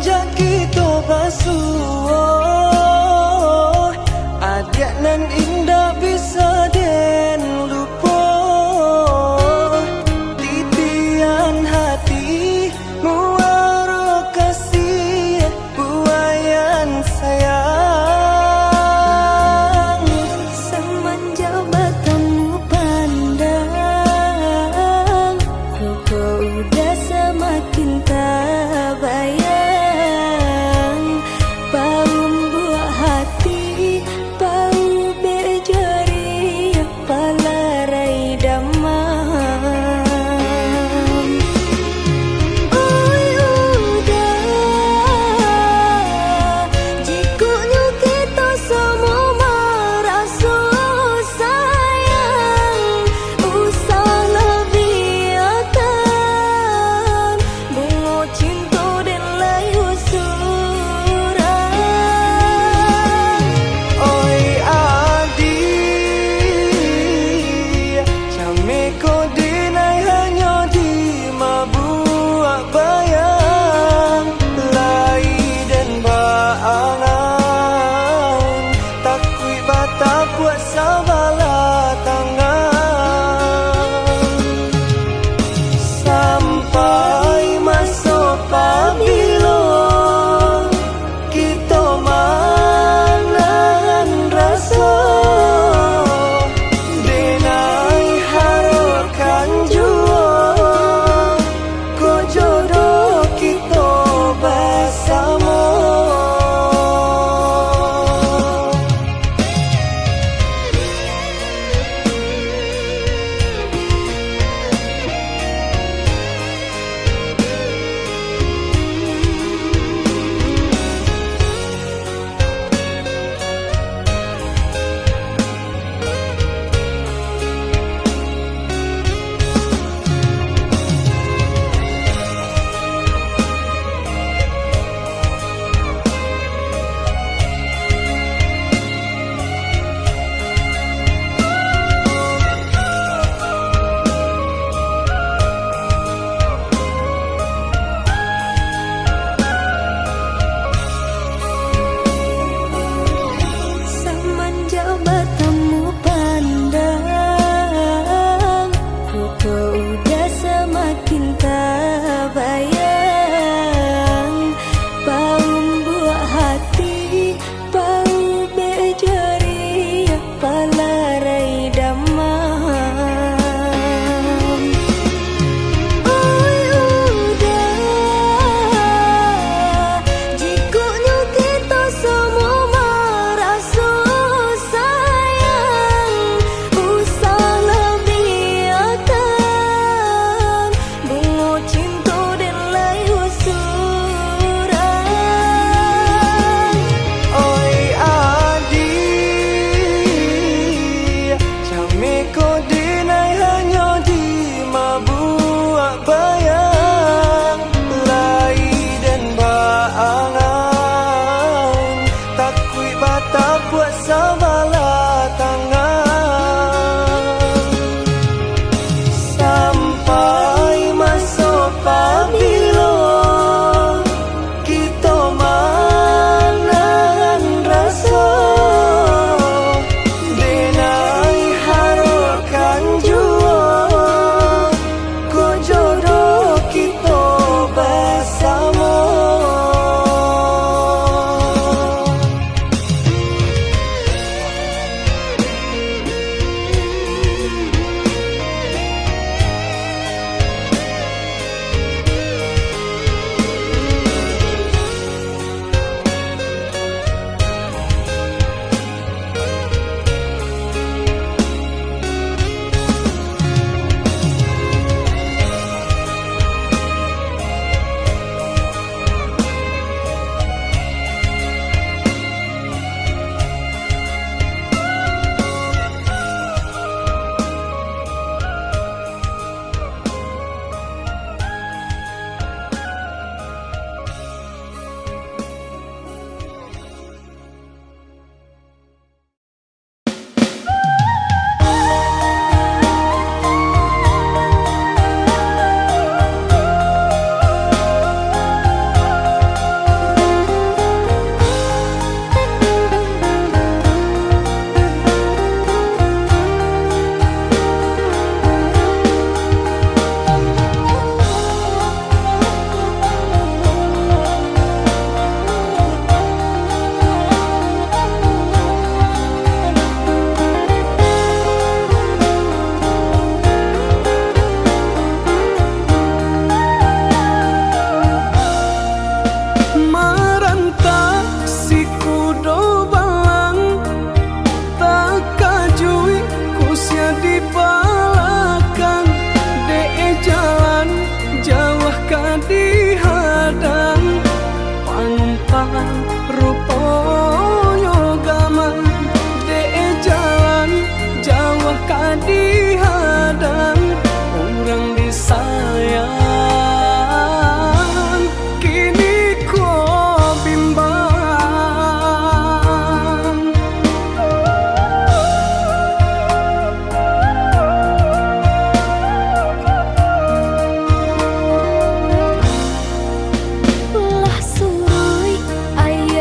semenjak kita basuh, adik nan indah bisa den lupa. Titian hati muara kasih buayan sayang. Semenjak bertemu pandang, kau udah semakin tak bayang. Bau Rupoyo gaman de jalan jauh kadi hadang orang disayang kini ko bimbang. Lah suruy ayo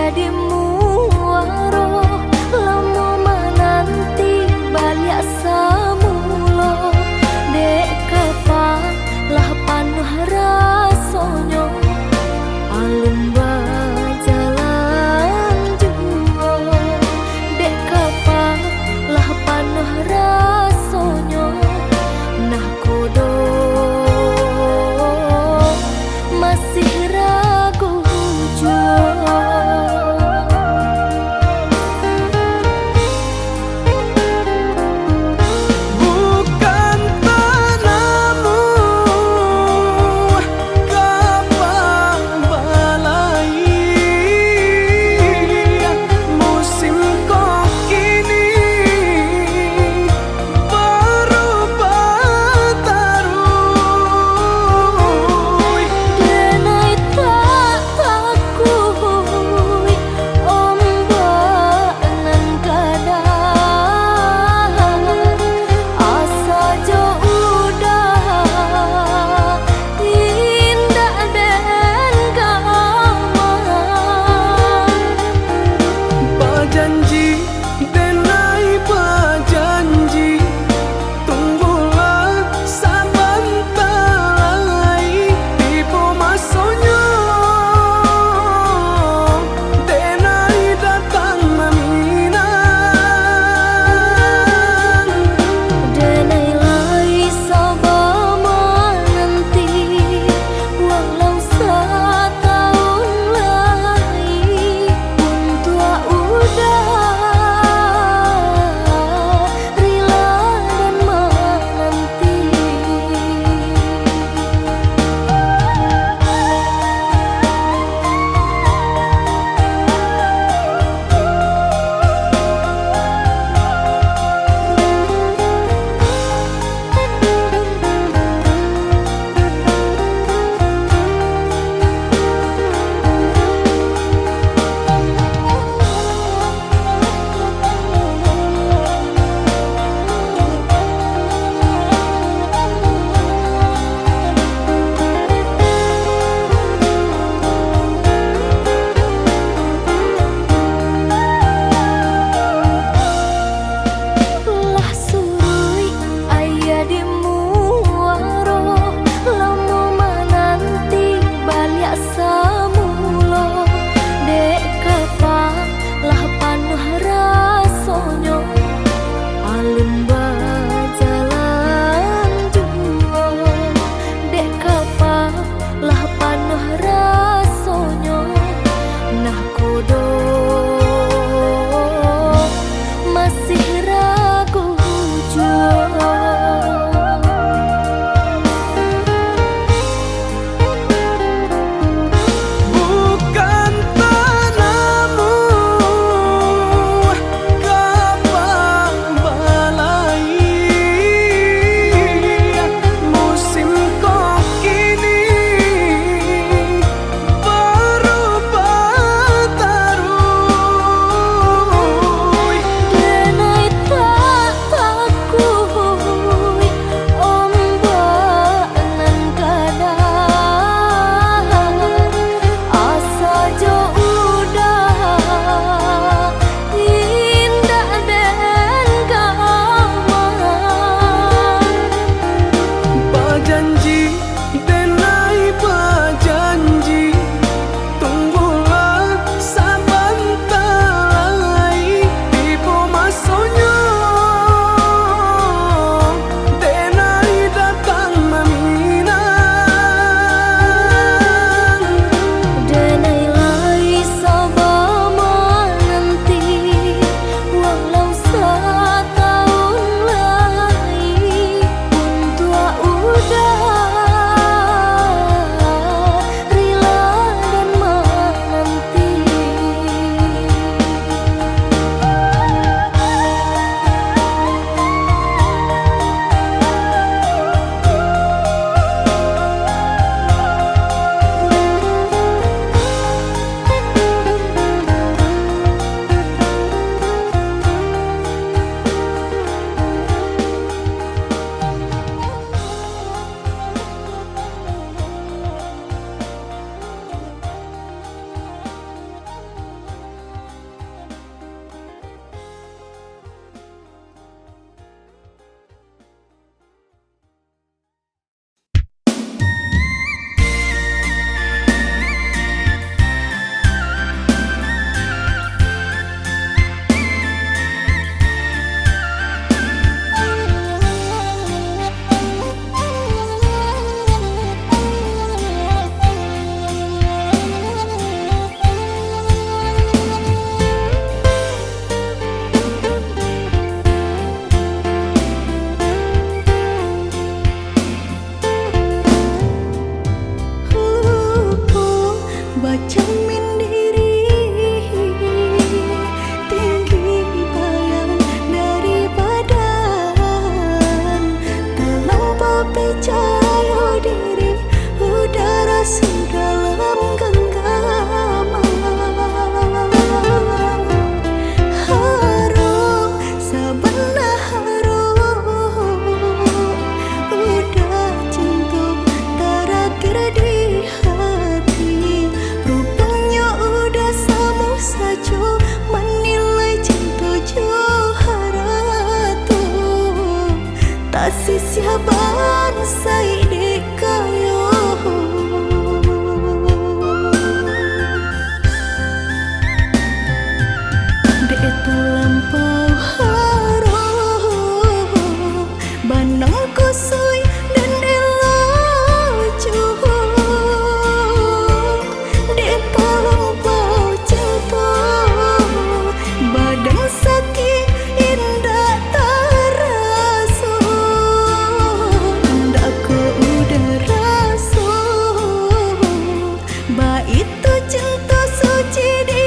itu cinta suci di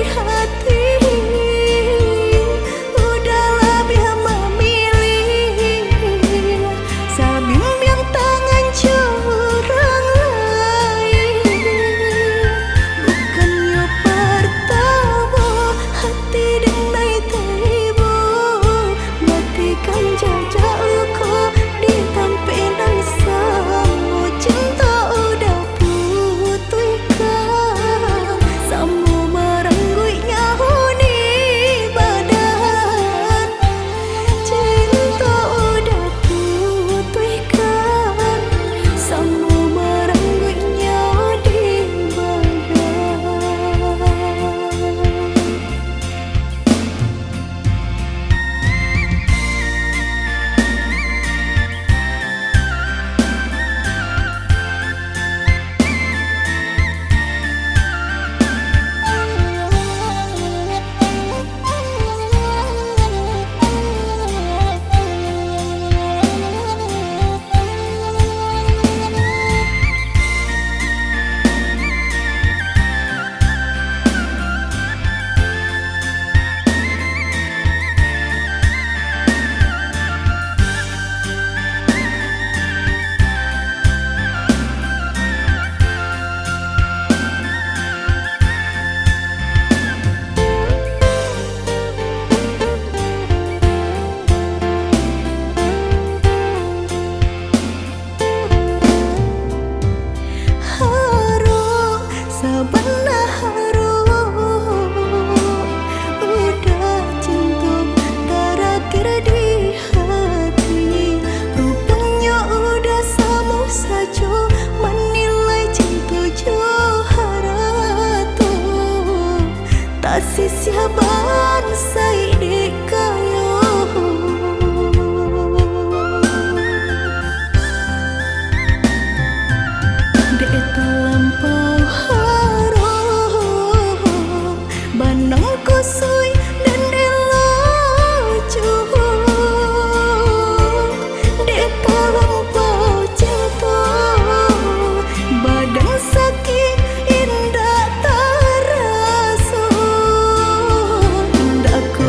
hati. Udahlah biar memilih, sambil tangan curang lain. Bukannya pertama hati denai tiba, matikan jajak luka di tampilan sama. Cinta udah putihkan, sama merengguinya huni badan. Cinta udah putihkan, sama merengguinya di badan. Harum, sabarlah harum, udah cinta terakhir di hati. Rupanya udah sama saja menilai cinta Joharato. Tak sisiaban saidi kayo. Dek terlampau harum, banang kusui dan elojo. Dek terlampau cinta, badan sakit indah terasa. Indah ku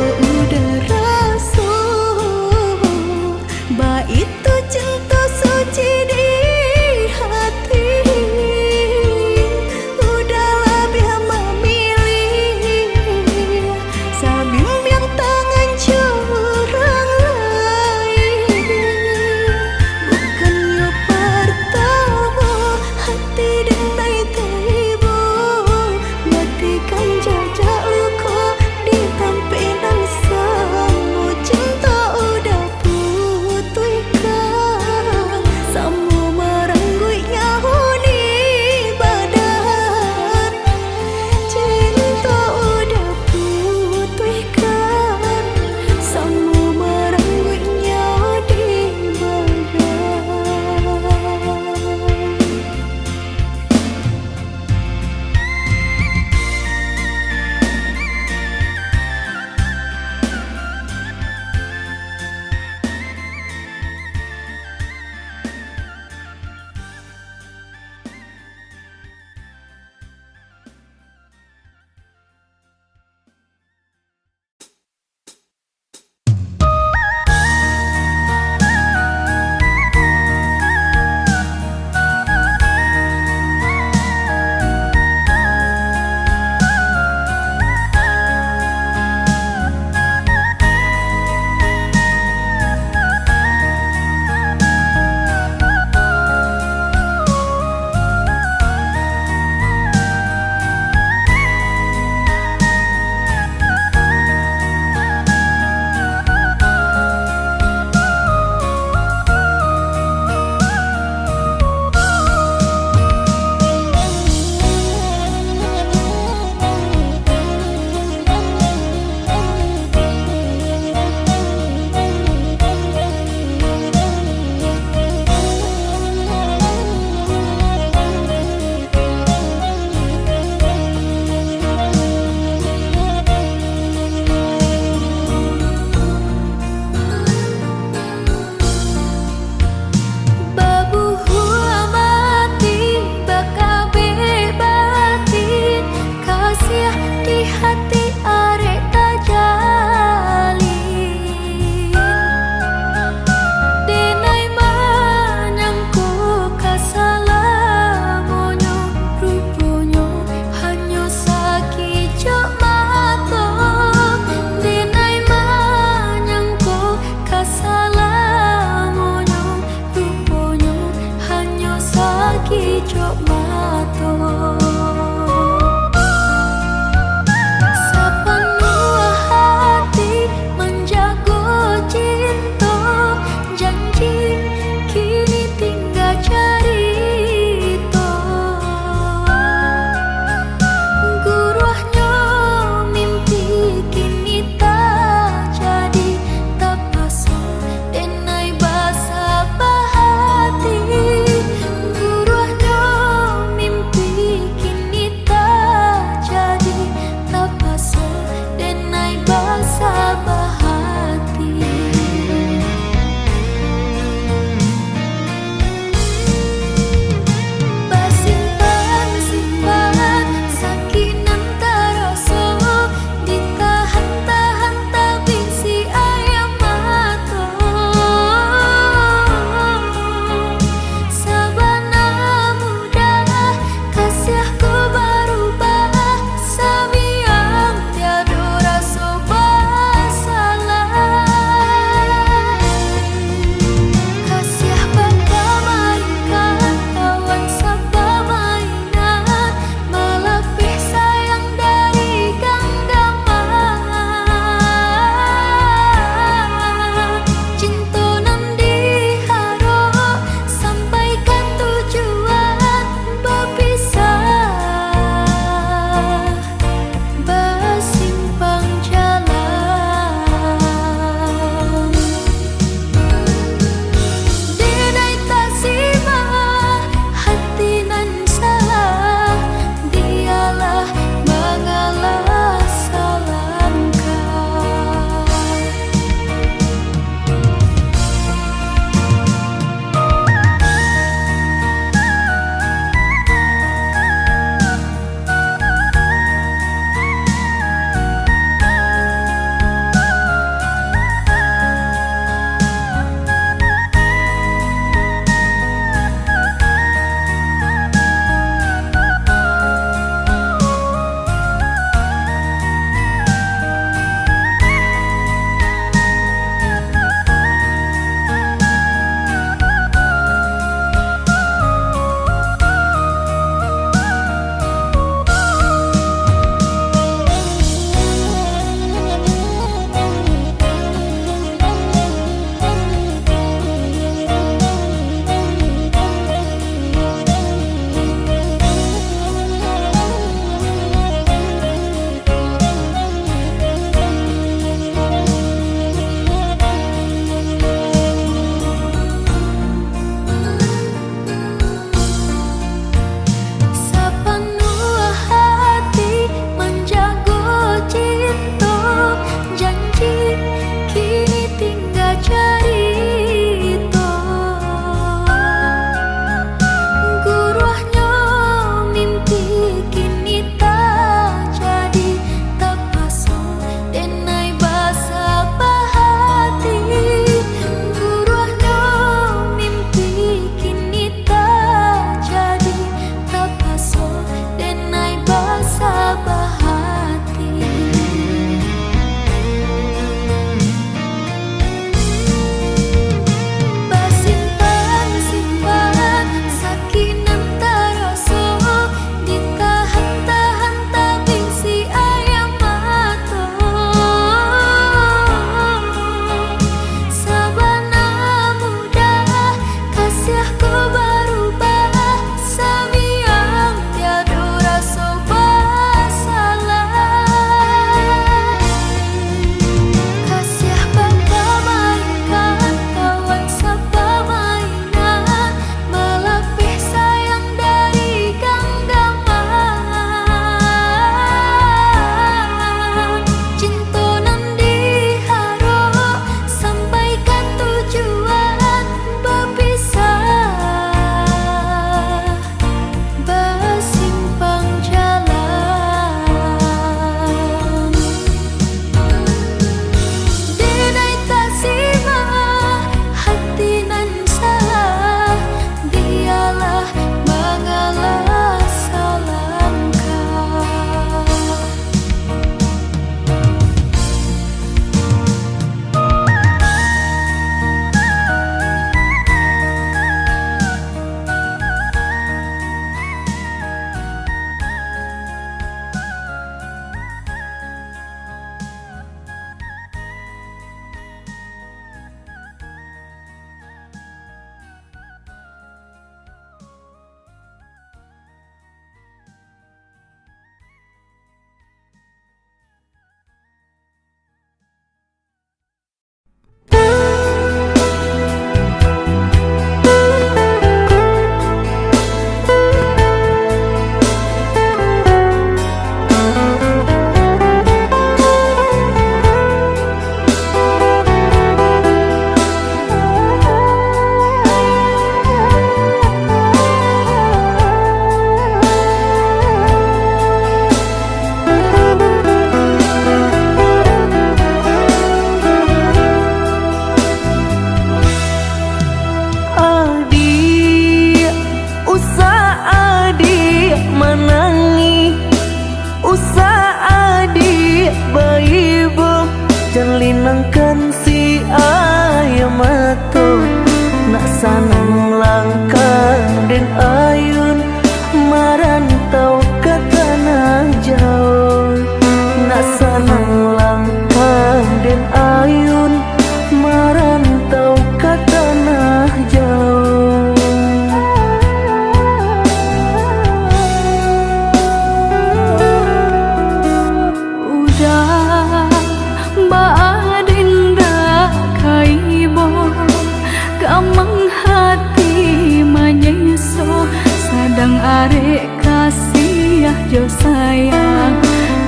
jo sayang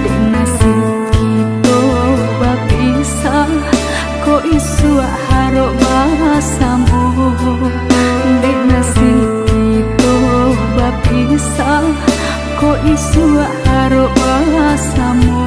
dek nasib kita bapisah kok isu harok basamu dek nasib kita bapisah kok isu harok basamu.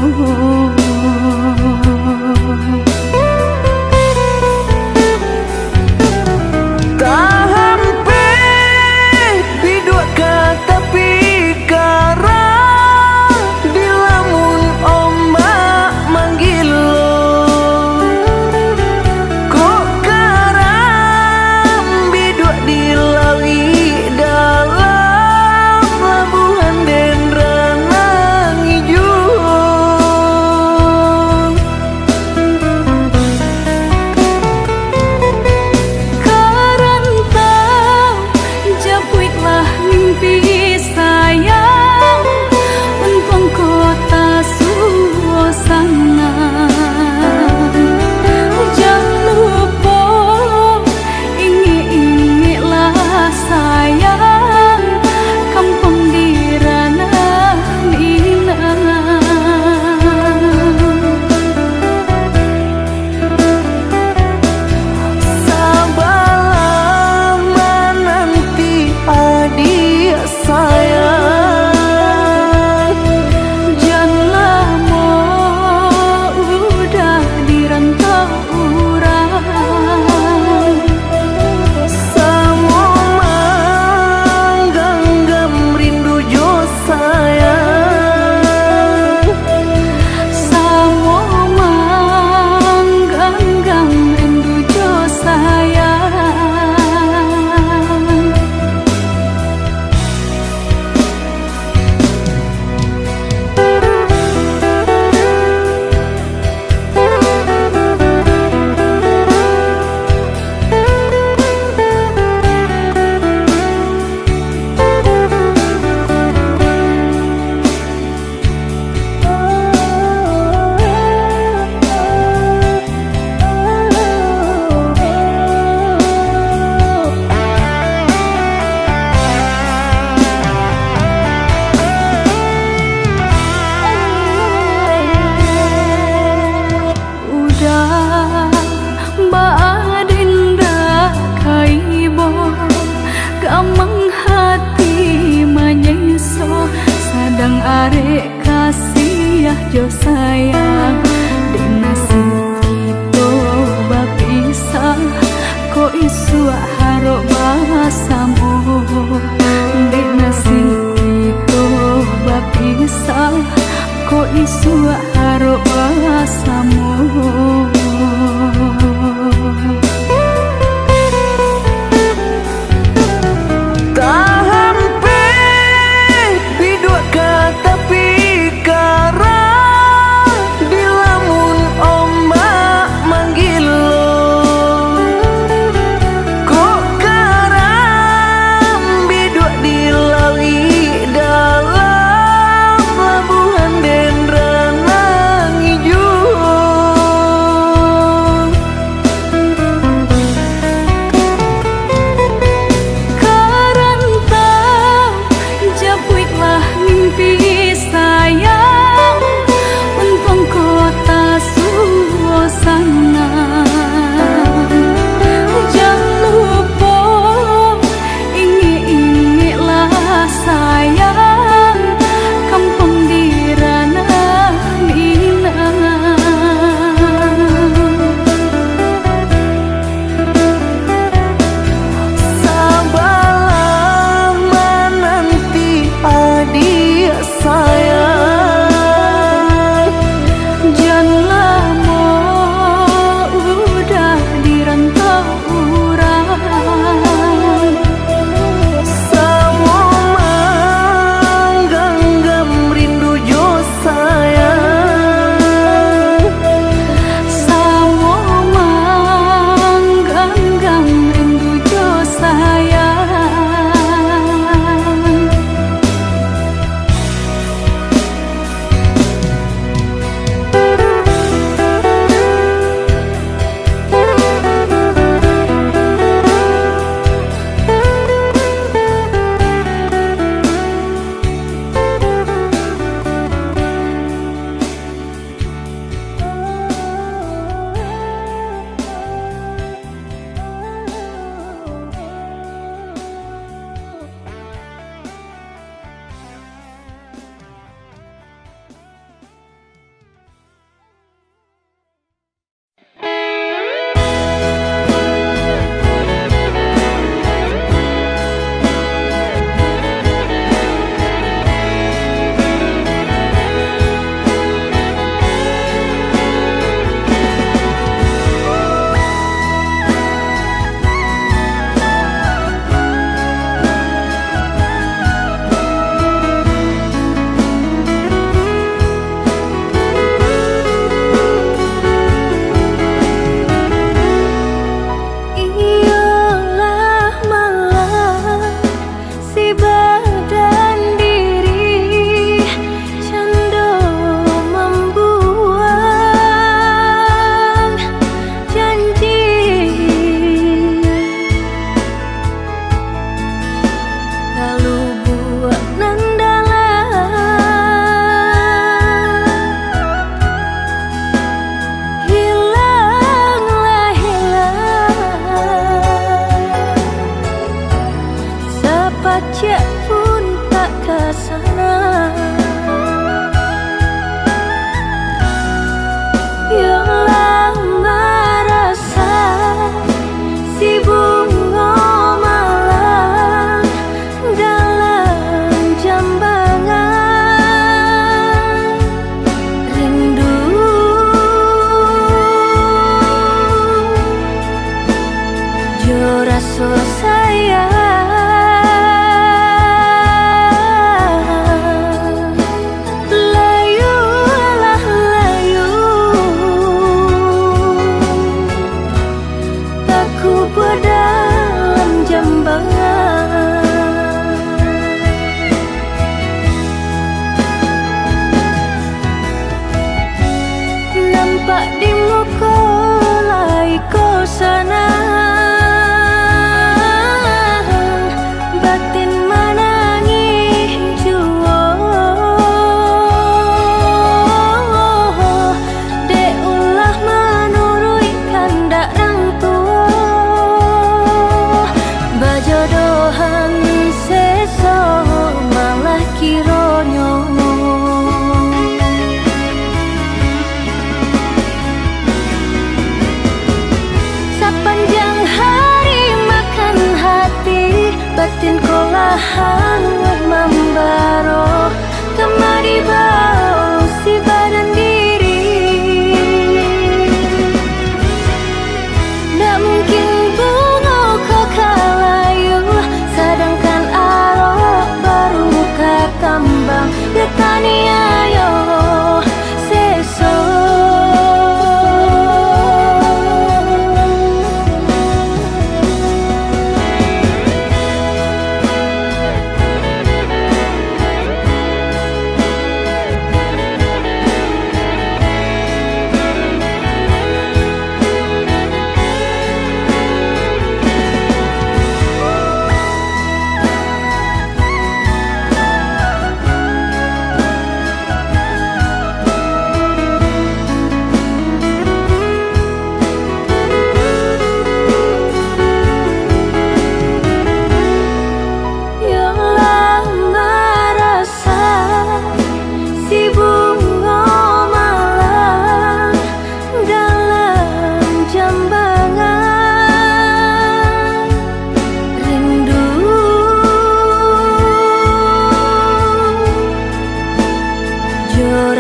Sadang arek kasih jo sayang dek nasib kita bapisah kok isu harok basamu dek nasib kita bapisah kok isu harok basamu. Labuhan Dendra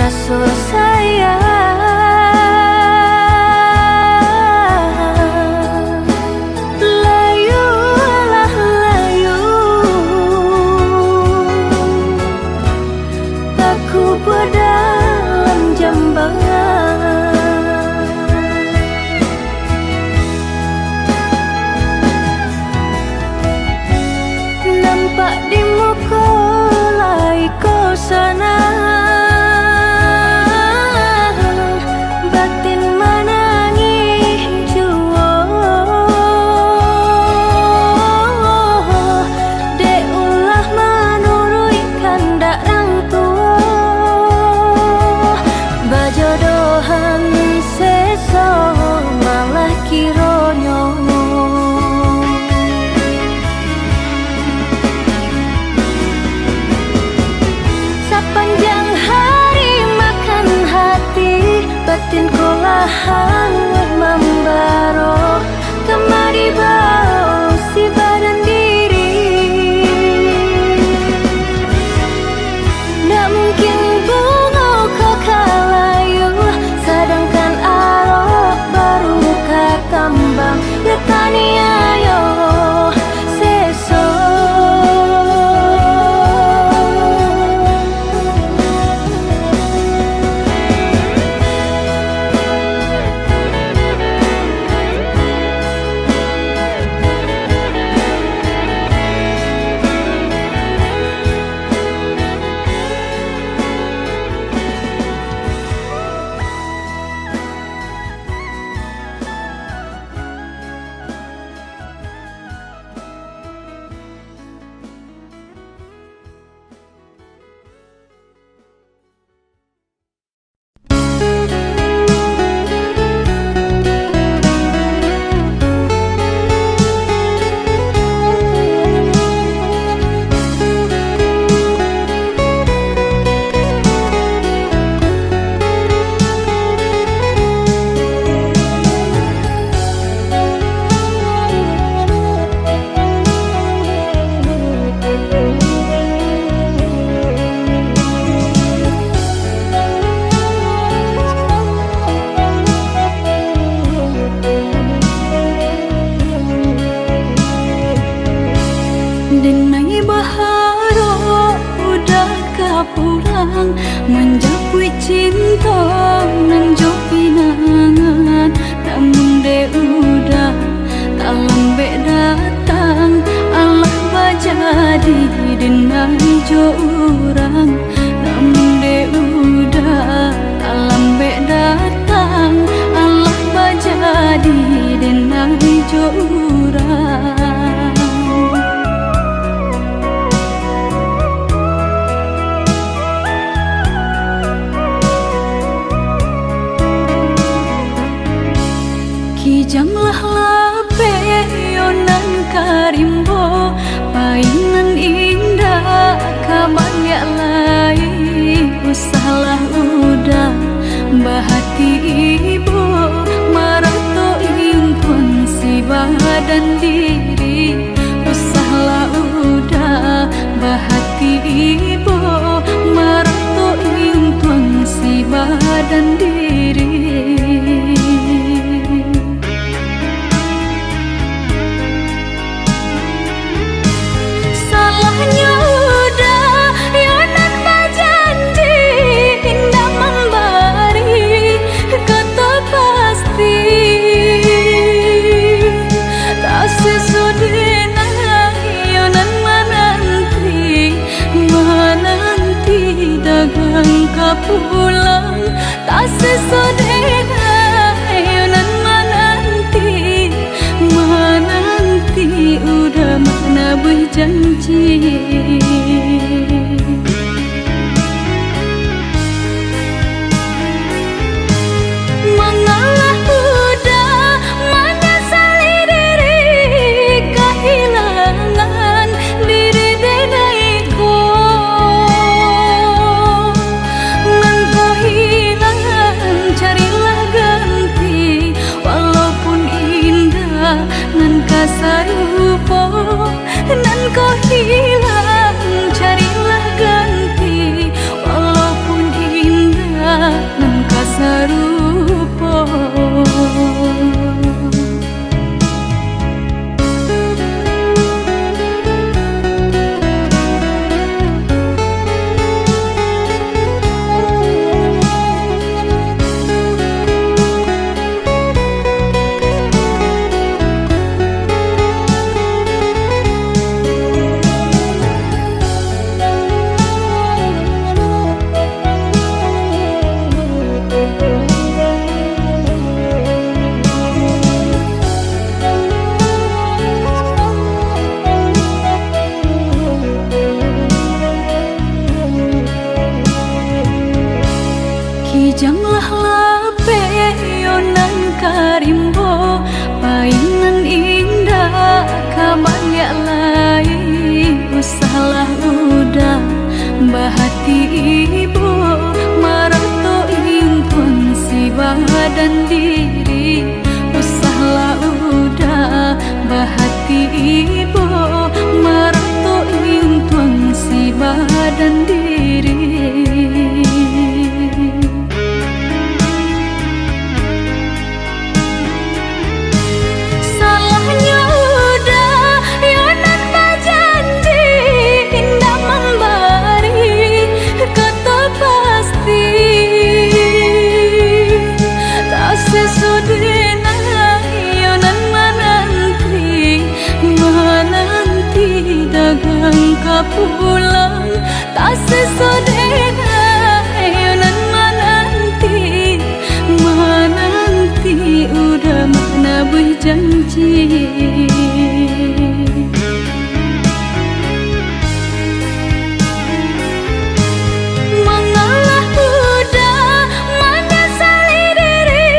rasa sayang. Layulah layu, aku berdalam jambangan. Nampak di muka lai kau sana, batin menangis jua. Dek ulah menurut kandak orang tua, bajodohan seso malah kironyo. Sepanjang hari makan hati, batin ku hangat membaro. Kemari bau si badan diri, ndak mungkin bunga kau kalayu, sedangkan arok baru kakambang. Ya tania yo seso. Denai baharo udah kapulang, menjapui cinta nan jo pinangan. Namun de udah tak lambe datang, Allah bajadi denai jo urang. Namun de udah tak lambe datang, Allah bajadi denai jo urang. Kijamlah lape yonan karimbo, painan indah kabanya lai. Usahlah udah bahati ibu, marato impun si badan diri. Usahlah udah bahati ibu, marato impun si badan diri. Pulang tak sesodena yonan menanti udah mana berjanji. Mengalah udah menyesali diri, kehilangan diri denaiku. Carilah ganti, walaupun indah nan kasarupo, nan kau hilang Wijanglah lape yonan karimbo, painan indah kamanya lain. Usahlah udah bahati ibu, marato impun si badan diri. Usahlah udah bahati ibu, marato impun si badan diri. Pulang tak sesodena yonan menanti udah mana berjanji. Mengalah udah menyesali diri,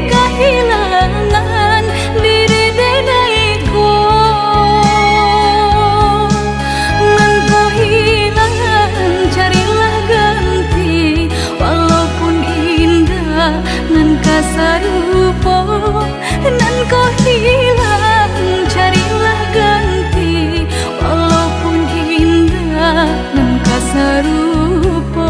kehilangan diri denaiku. Nan kasarupo, nan kau hilang, carilah ganti. Walaupun indah, nan kasarupo.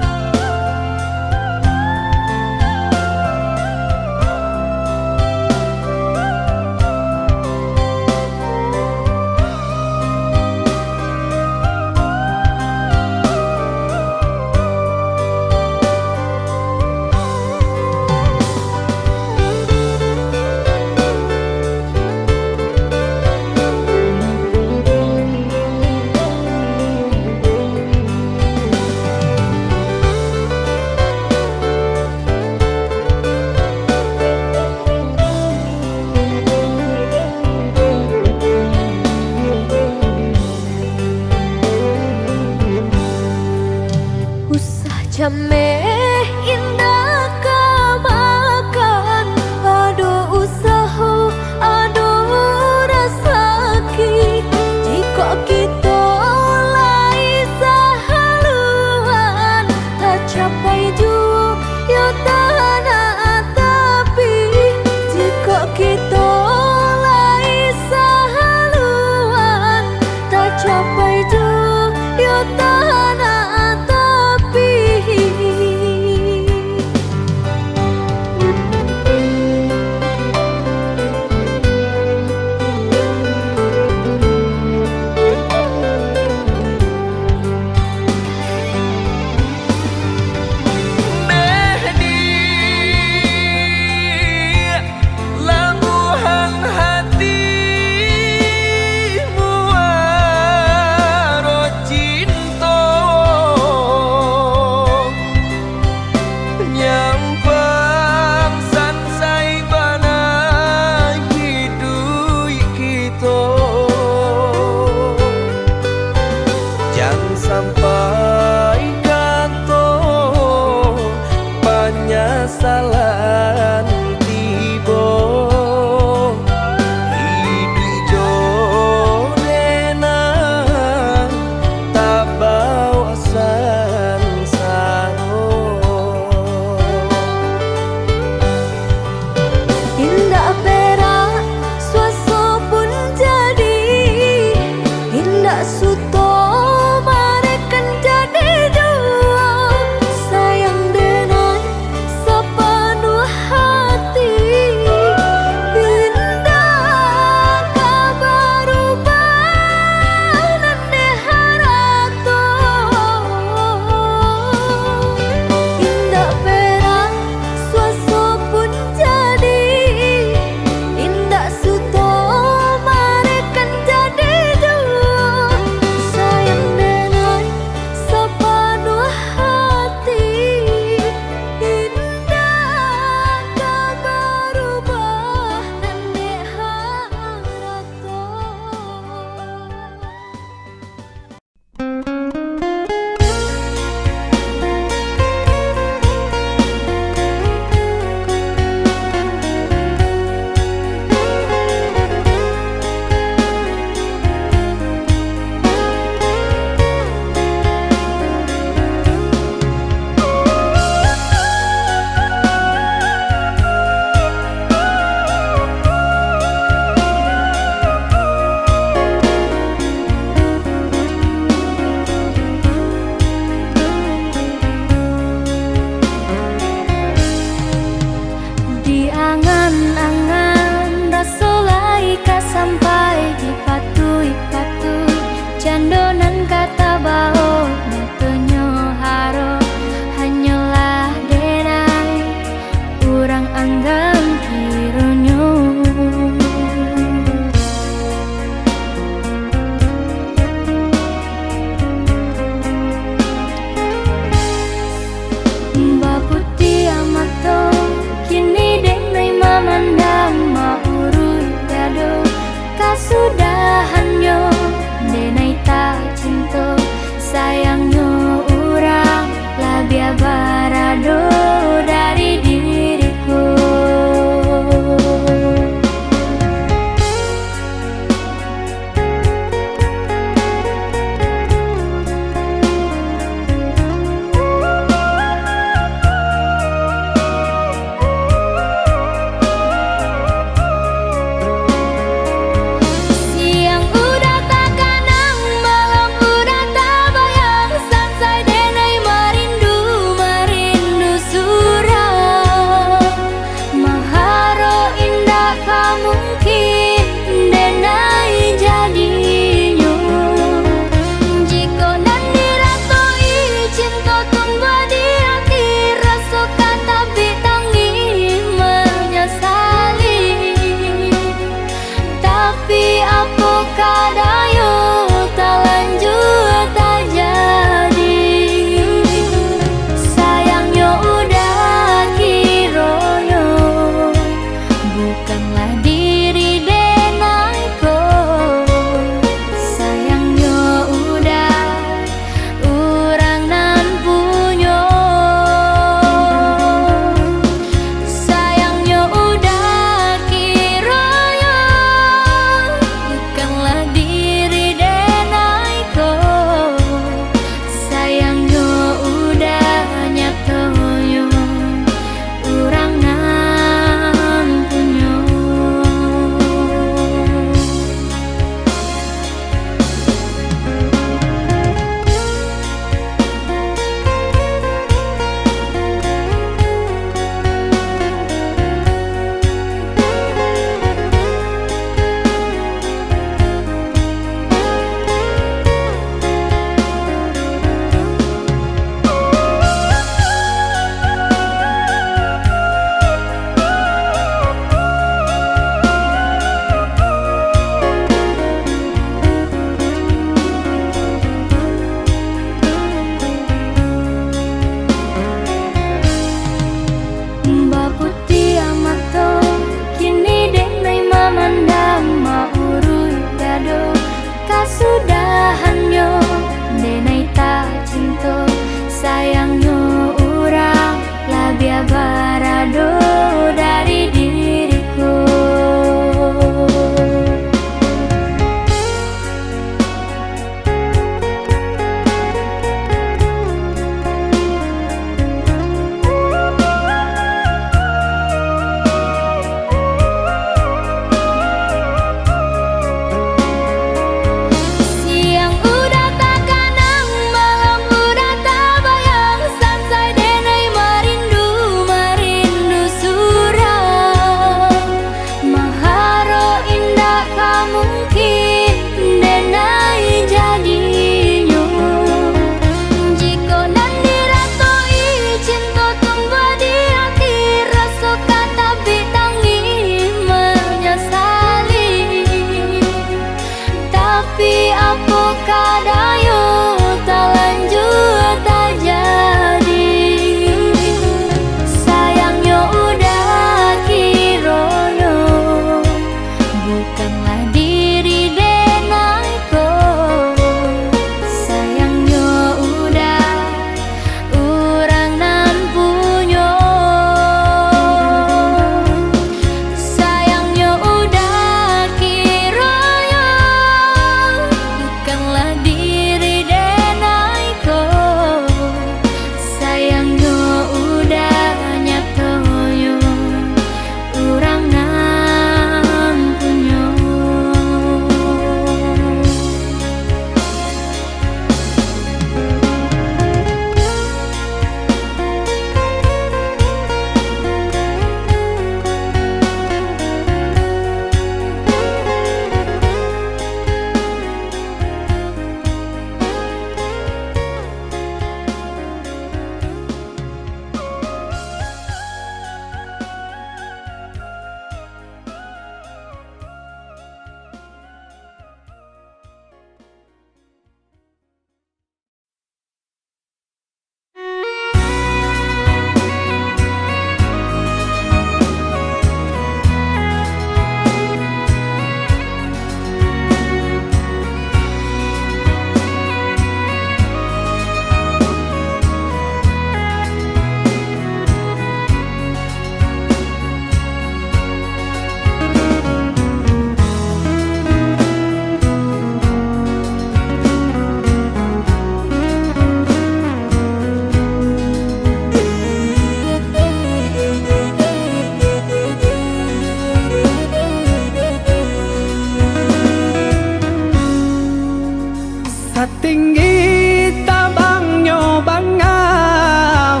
Satinggi tabangnya bangau,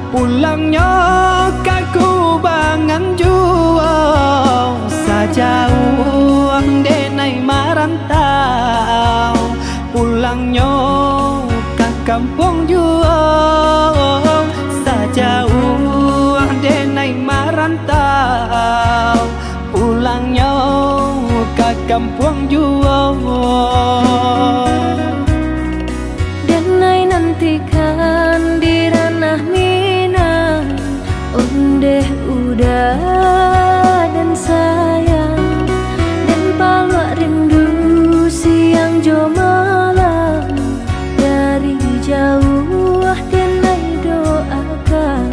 pulangnya kaku bangan jual, sajauh denai marantau, pulangnya ke kampung jual, sajauh denai marantau, pulangnya ke kampung jual. Nantikan di ranah Minang, ondeh udah dan sayang, dan palak rindu siang jo malam, dari jauh denai doakan.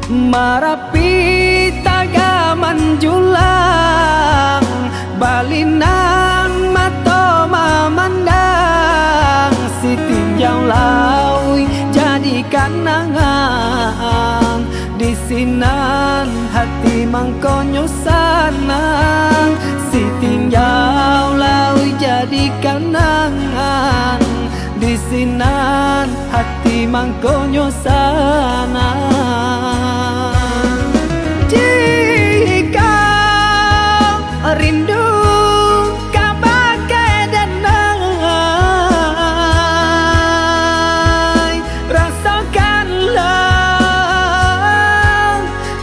Marapi tagaman julang, balinang mato mamandang, si tinjau laui jadi kanangan, di sinan hati mangkonyo sanang, si tinjau laui jadi kanangan, di sinan hati mangkonyo sanang. Jika rindu kabagai danai, rasakanlah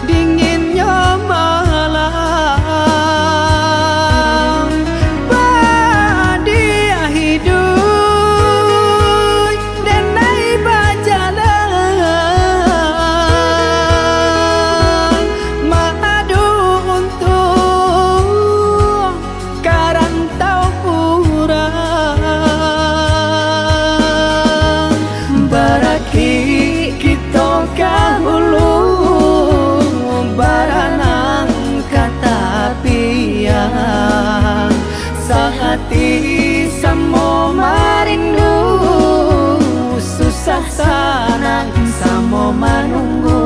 dinginnya malam, badia hidup denai bajalan, madu untuk karantau kurang, baraki kita kahulu baranang kata piang, sehati samo marindu, susah sanang samo manunggu.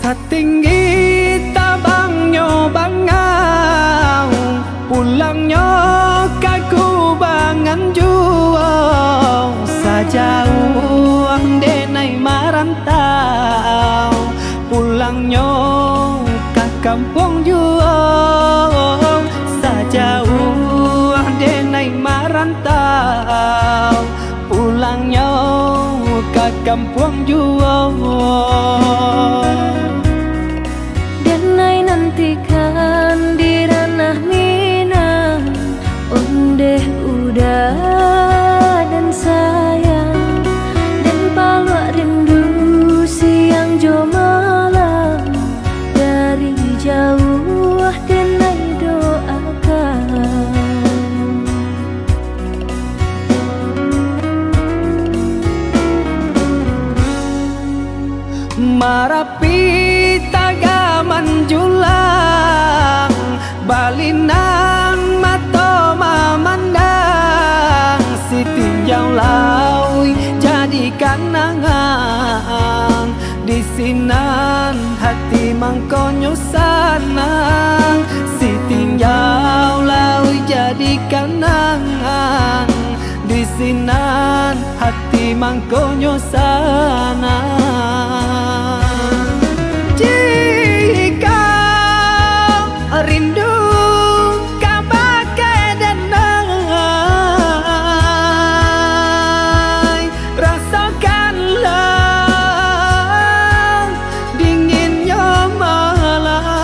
Satinggi tabangnya bangau, pulangnya kaku bangan jual, sajauh denai marantau, pulangnya ke kampung jual, sajauh denai marantau, pulangnya ke kampung jual. Nantikan di ranah Minang, ondeh udah dan sayang, dan palak rindu siang jo malam, dari jauh denai doakan. Marapi tagaman julang, balinang mato mamandang, si tinjau laui jadi kanangan, di sinan hati mangkonyo sanang, si tinjau laui jadi kanangan, di sinan hati mangkonyo sanang. Jika rindu kabagai danai, rasakanlah dinginnya malam,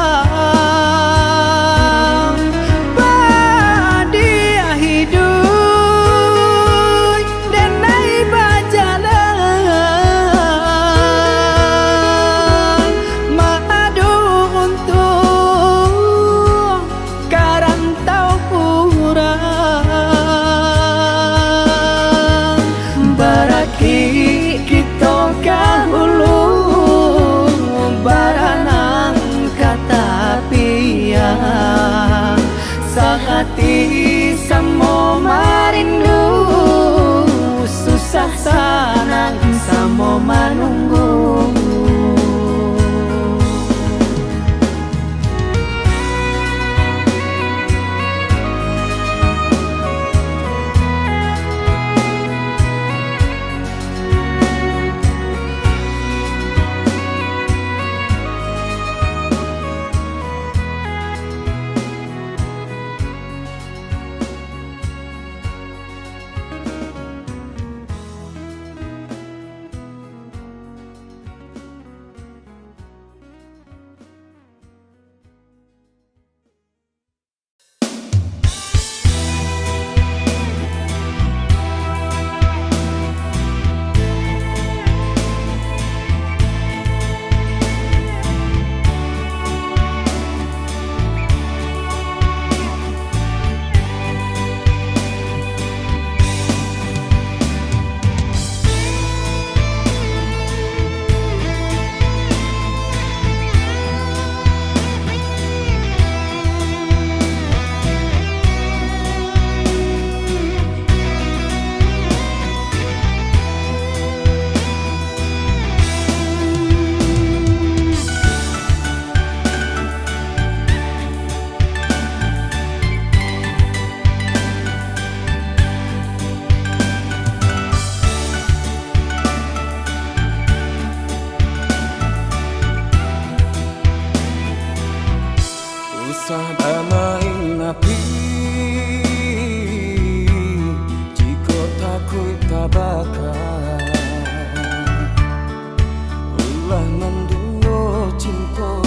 Lah mendungo cinta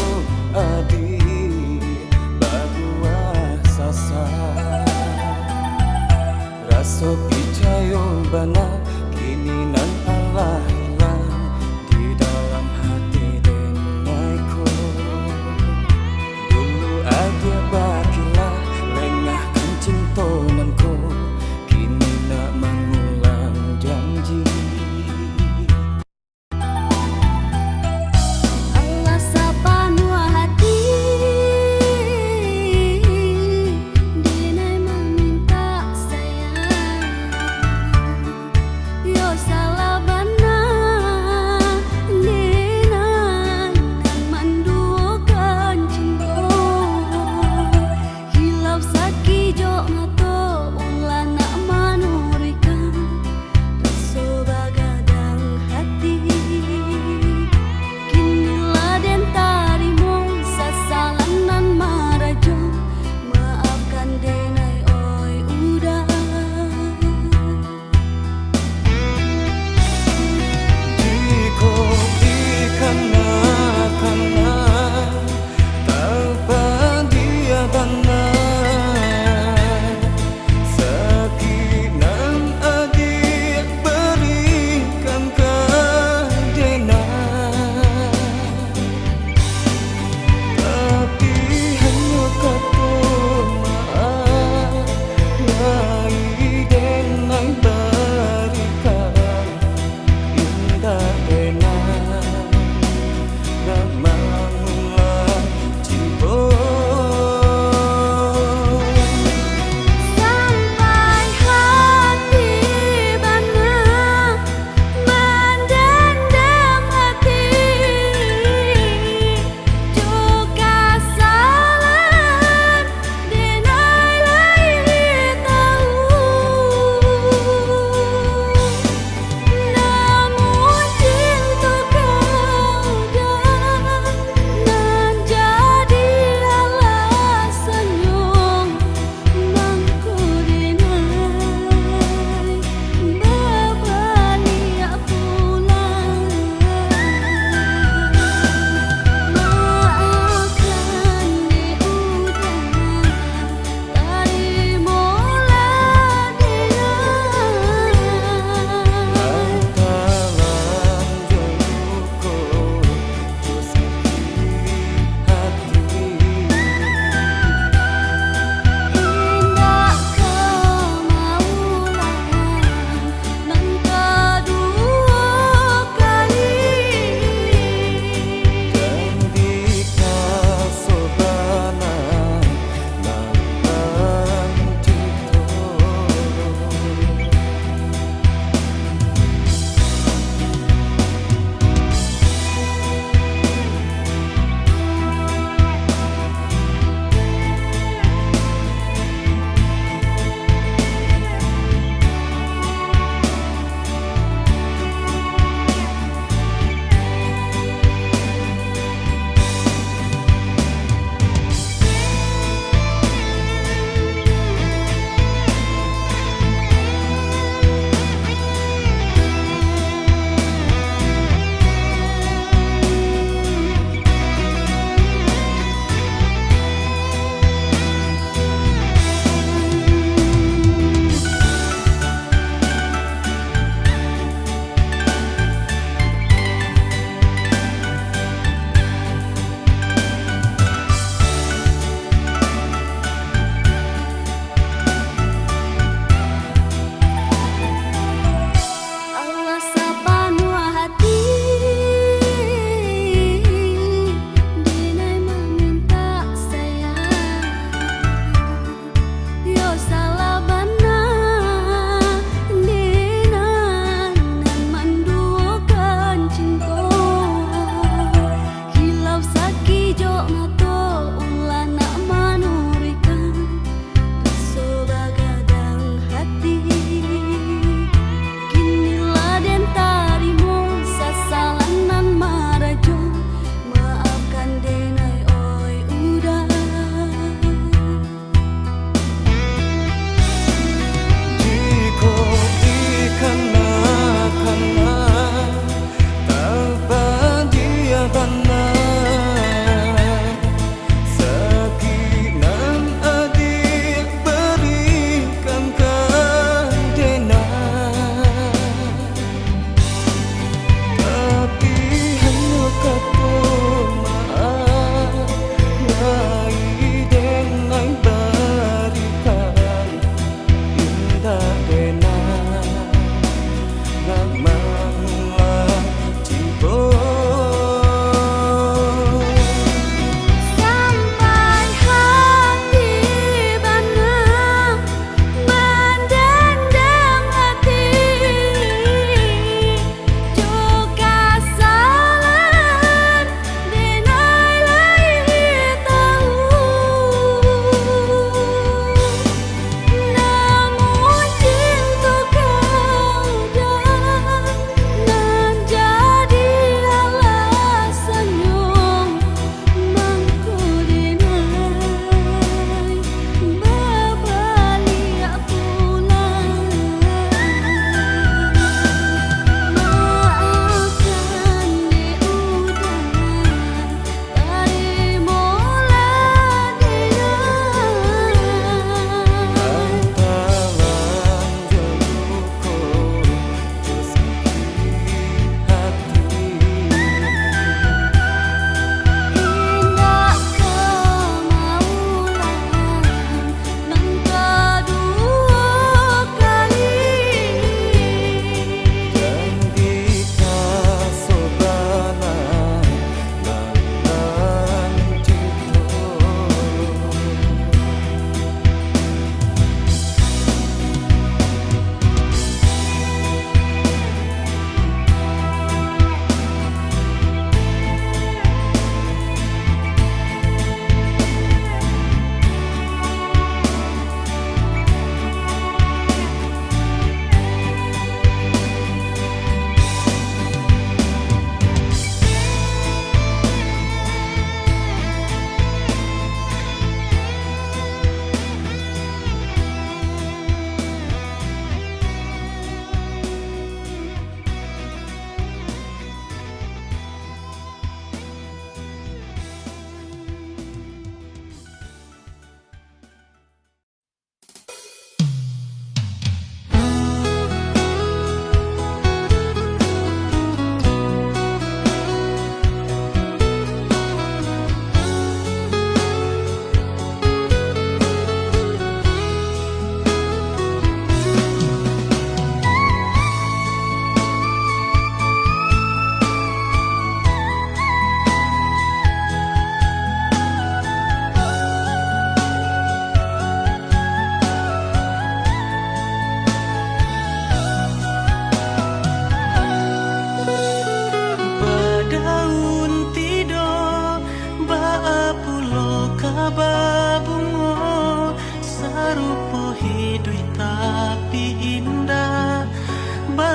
adi baguah sasa rasa percaya bana kini nan Allah hilang di dalam hati denaiku. Dulu ada bakilah lengahkan cinta nanku, kini nak mengulang janji.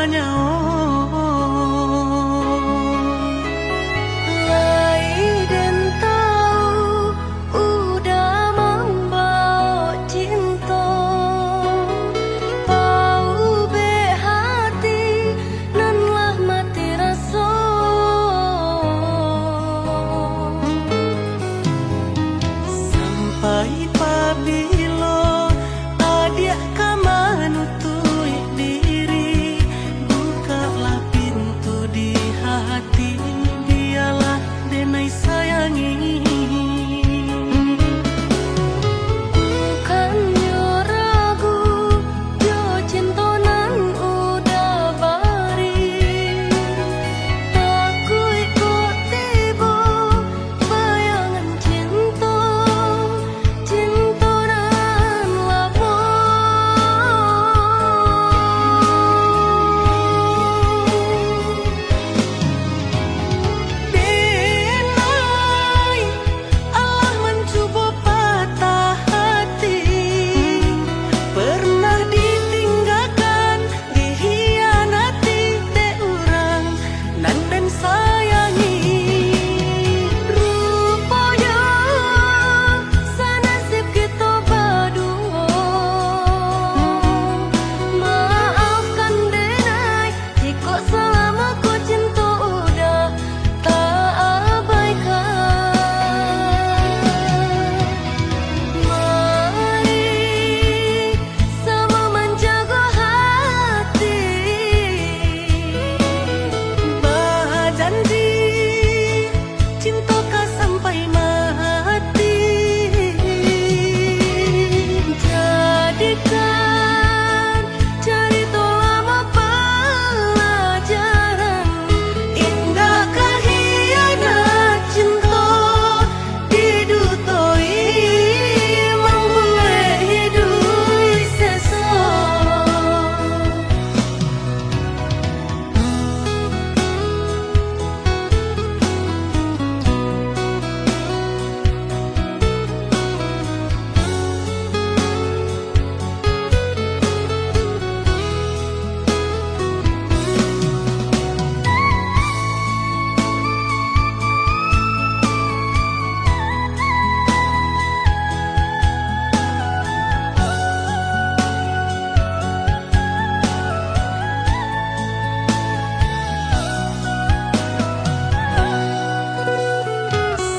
hanya Lai dan tahu udah membawa cinta Pau be hati nan lah mati rasa sampai pabilo adik kamanutui diri bukalah pintu di hati biarlah denai sayangi Bukan yo ragu yo cinta nan udah bari Takui kok tiba bayangan cinta Cinta nan lama Denai Allah mencoba patah hati pernah ditinggalkan dihianati te urang nan den sayangi Rupanya sanasib kita berdua Maafkan denai jika selama ku cinta udah tak abaikan Mari sama menjaga hati Berjanji cinta kau sampai mati Jadikan cerita lama pelajaran Indahkah hianat cinta didutoi membuat hidup sesat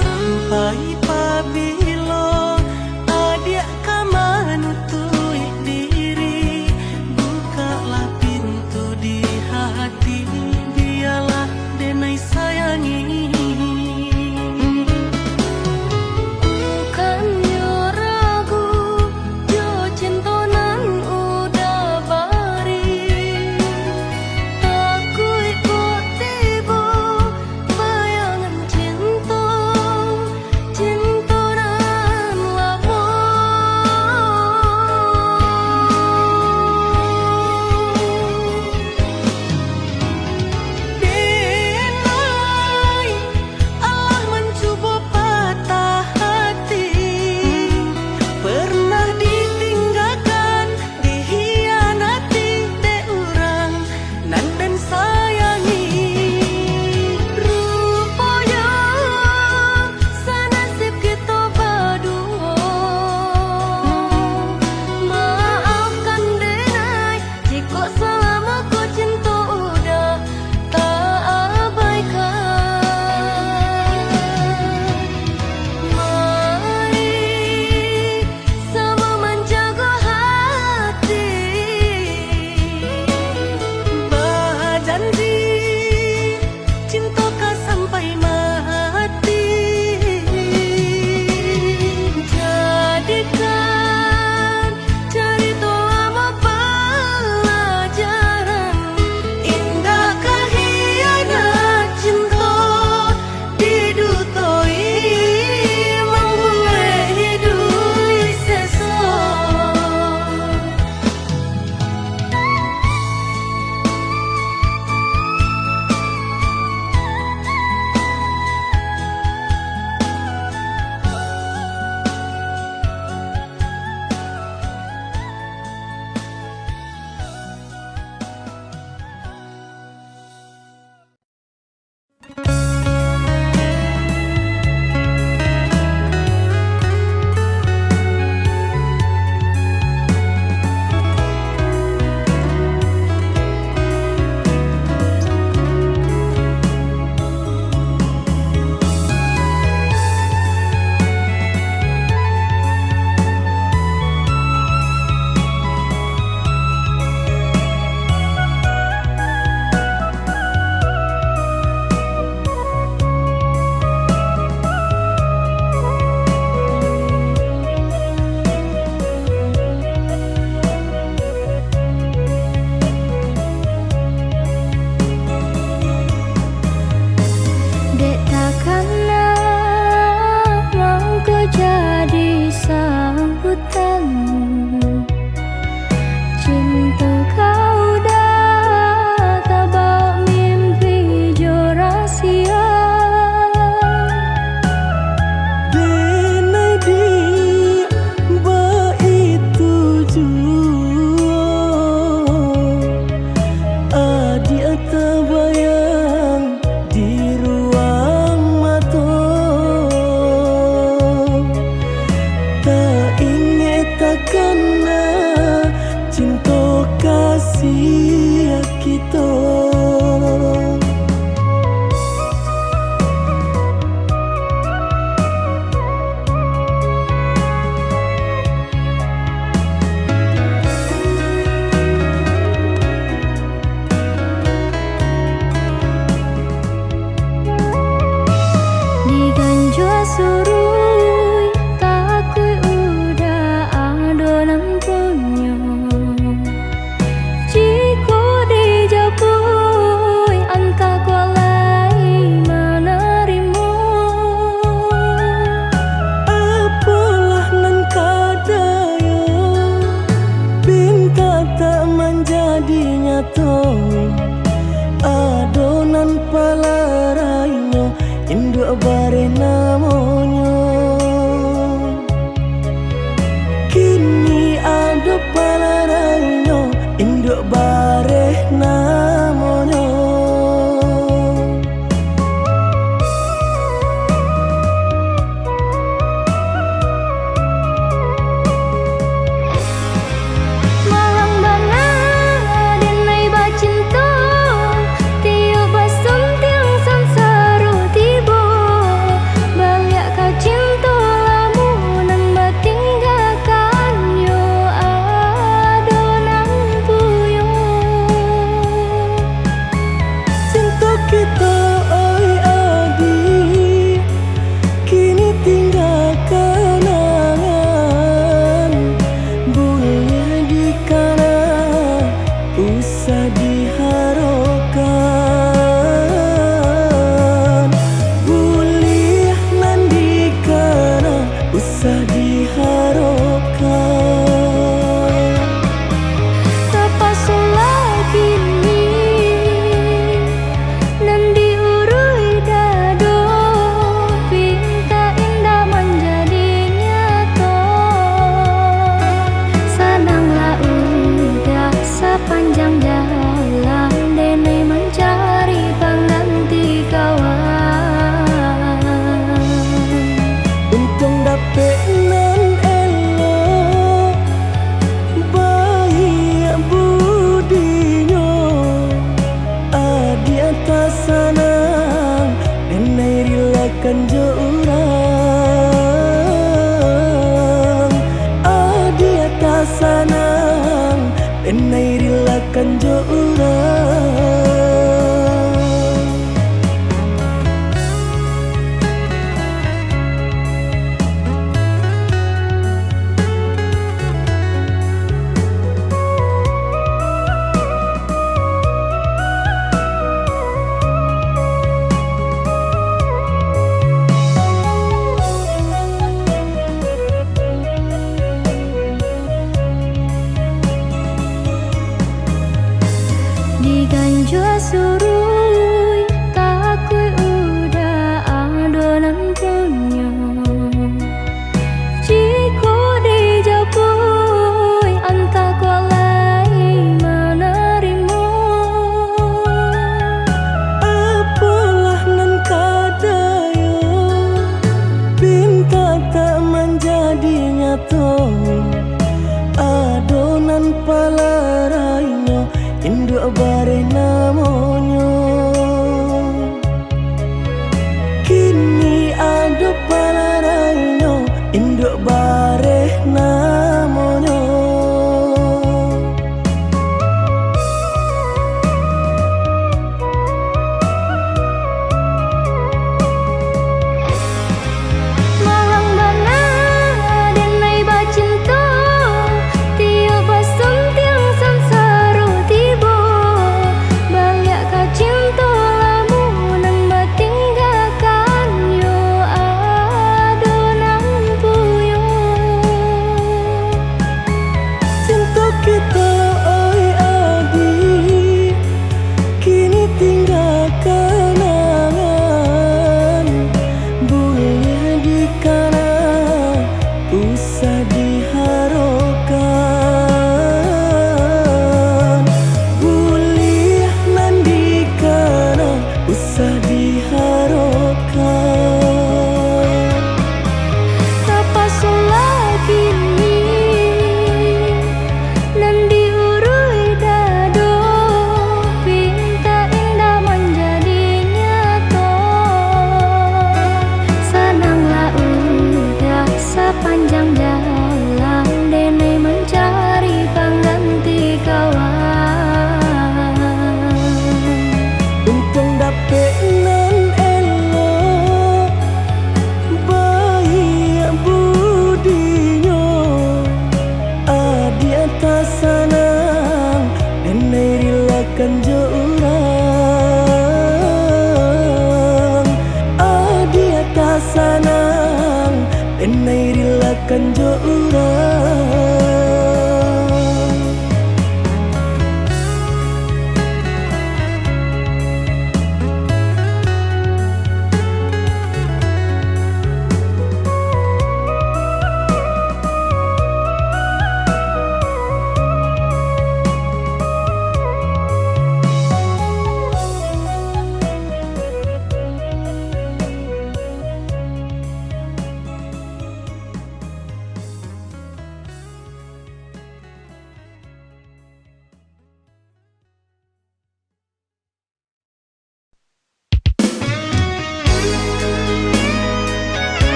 sampai pabilo adik kamanutui diri bukalah pintu di hati biarlah denai sayangi Bukan yo ragu yo cinta nan udah bari Takui kok tiba bayangan cinta Cinta nan surui takui udah adonan punyo jiko dijapui anta kualai menerimo apalah nan kadaya pinta tak menjadi nyata adonan palarainyo induk bare namonyo kini ado palarainyo induk bare namonyo malang bana denai bacinta tiup basum tiang sansaru tibo balik kau cinta lamunan batinggalkan yo adonan puyo cinta kita oi adi kini tinggal kenangan boleh dikana usah diharapkan boleh nan dikana usah diharapkan tapasula kini nan diurui dado pinta indah menjadi nyata senanglah udah sepanjang jalan dene mencari pengganti kawan untung dapet nan elok baik budinyo adi atas sanang denai rilakan jo urang adi atas sanang denai rilakan jo urang diganjua surui takui udah adonan punyo jiko dijapui anta kualai menerimo apalah nan kadaya pinta tak menjadi nyata adonan palarainyo induk bare namonyo kini ado palarainyo induk bare namonyo malang bana denai bacinta tiup basum tiang sansaru tibo balik kau cinta lamunan batinggalkan yo adonan puyo cinta kita oi adi kini tinggal kenangan boleh dikana usah diharapkan boleh nan dikana usah diharapkan tapasula kini nan diurui dado pinta indah menjadi nyata senanglah udah sepanjang jalan dene mencari pengganti kawan untung dapet nan elok sanang enai rilakan jo urang.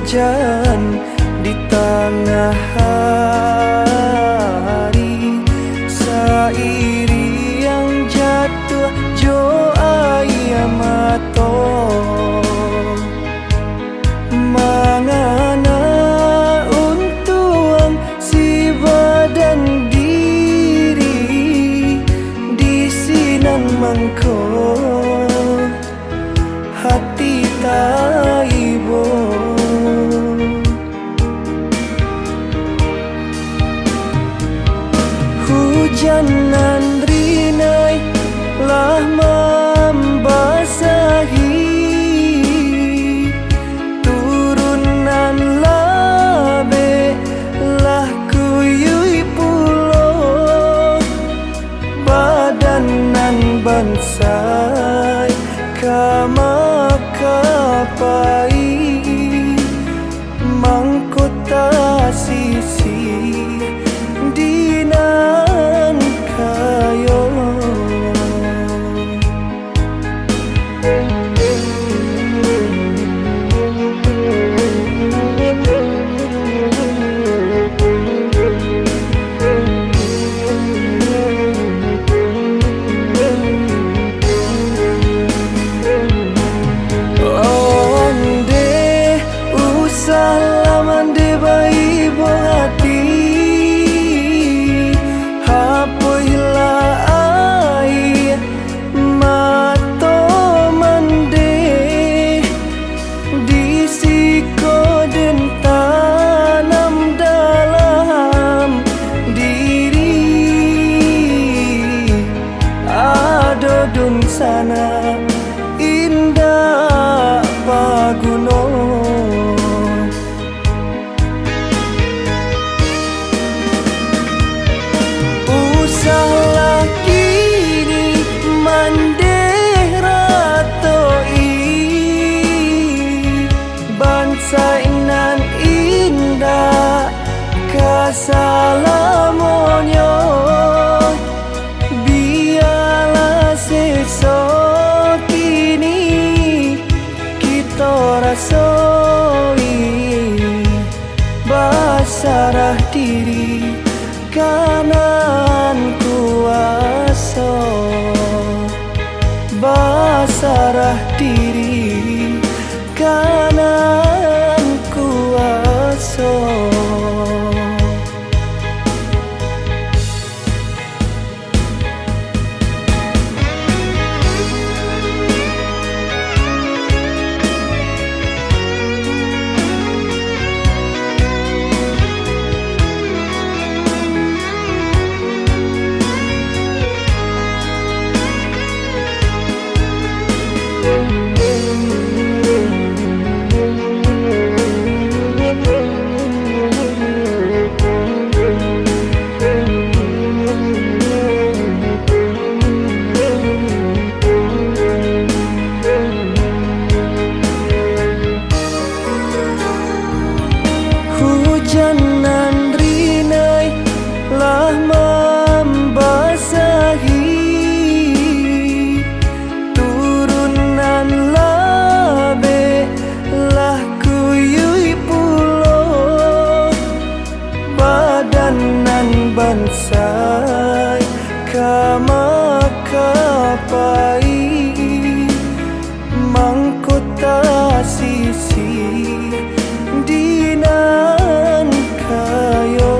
Hujan di tengah hari, sairi yang jatuh jo ayam mato, mangana untuang si badan diri di sinan mangko hati taibo. Hujanan rinai lah membasahi, turunan labe lah kuyui pulo, badanan bansai kamakapai, mangkota sisi dinan kayo. Onde usah mande bai hati, hapoila ai mato mande disiko den tanam dalam diri, adodun sana indah paguno. Usahlah kini mandeh ratoi, bangsa inan indah kasalamonyo, biarlah sesok kini kita rasoi, basarah diri kanan kuasa, basarah diri kanan kuasa. bansai kamakapai mangkota sisi dinan kayo.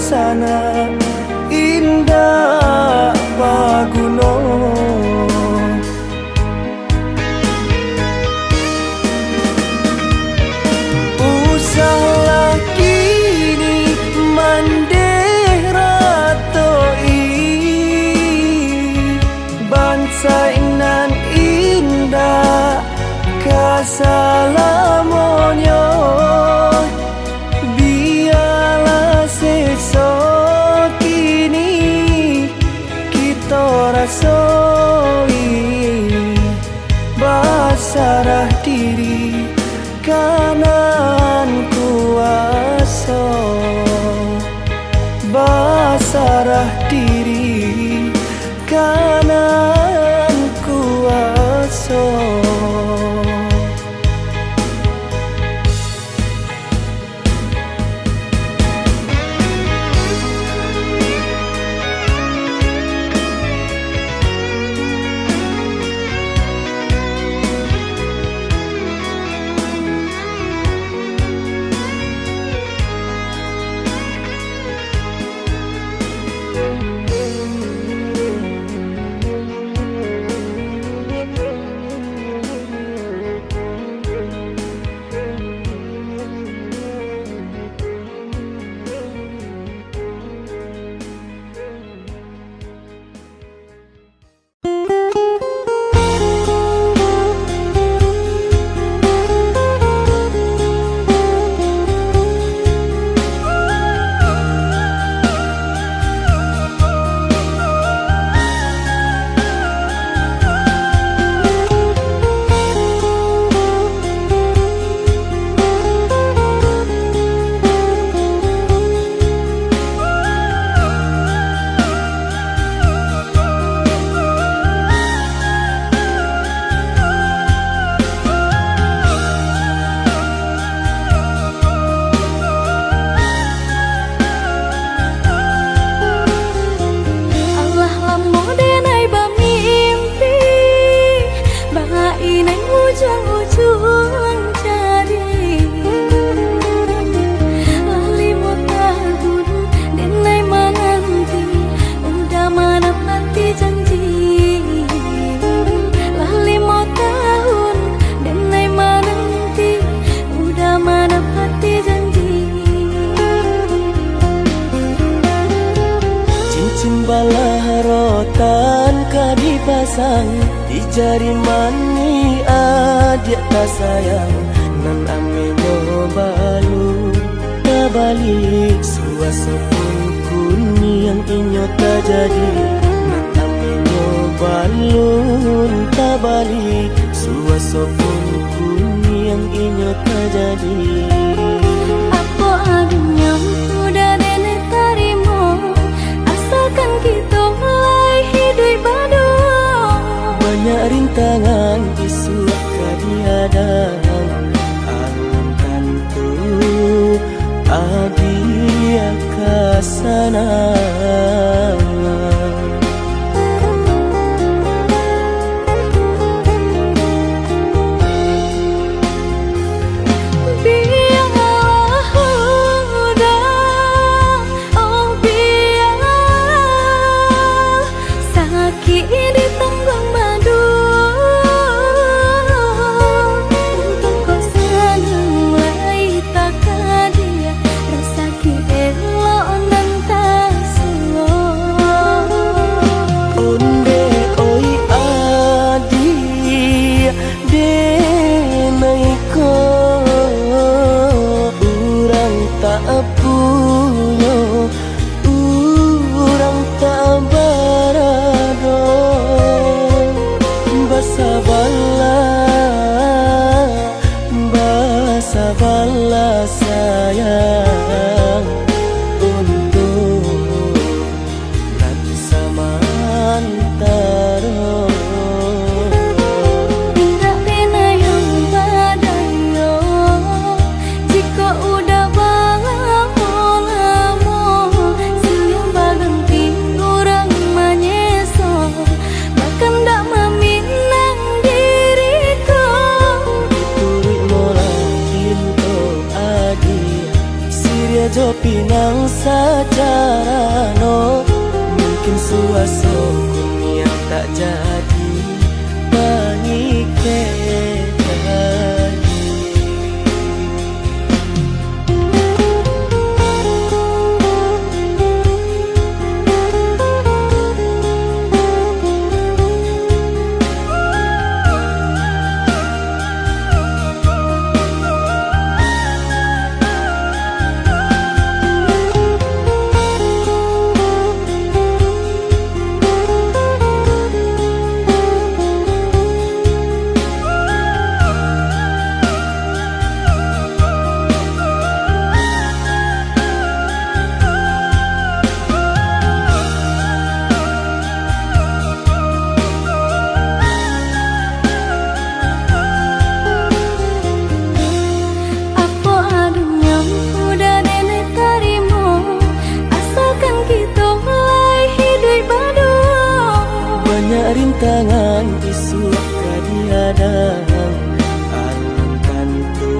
Sana indah paguno usahlah kini mandeh ratoi bangsa nan indah kasalamonyo rasoi basarah diri kanan kuaso basarah diri kanan kuaso. Di jari mani adik tak sayang nan amenyo balu tak balik suasa pun kuni yang inyo tak jadi nan amenyo balu tak balik suasa pun kuni yang inyo tak jadi. Apa adanya udah nenek tarimo asalkan kita mulai hidup baru. Banyak rintangan isu kadihadang alam tentu adia kasana. Lo pinang secara no. Mungkin suasana yang tak jadi mengikat. Rintangan isu kadiadang alam tentu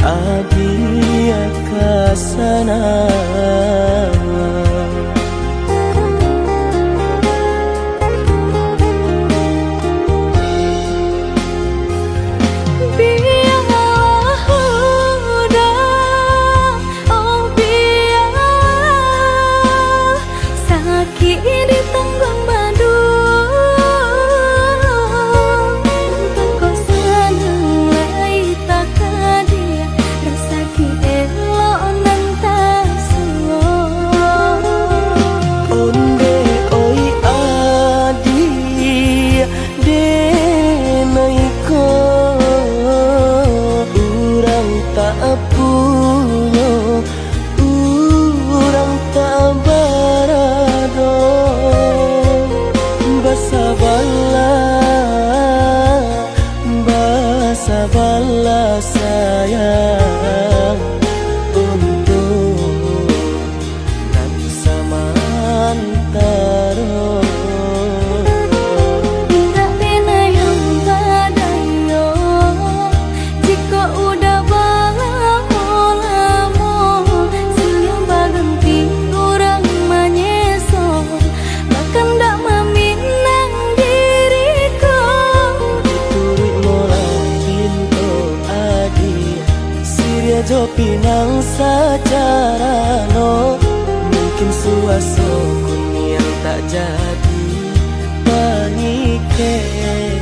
adia kasana. Sabarlah sayang untuk nanti samantara. Tak pernah yang badayo jika udah lamo siang baganti orang menyeso bahkan tak meminang diriku. Turut mulai Siria jo pinang secara no. Mungkin suasana yang tak jadi mengikat.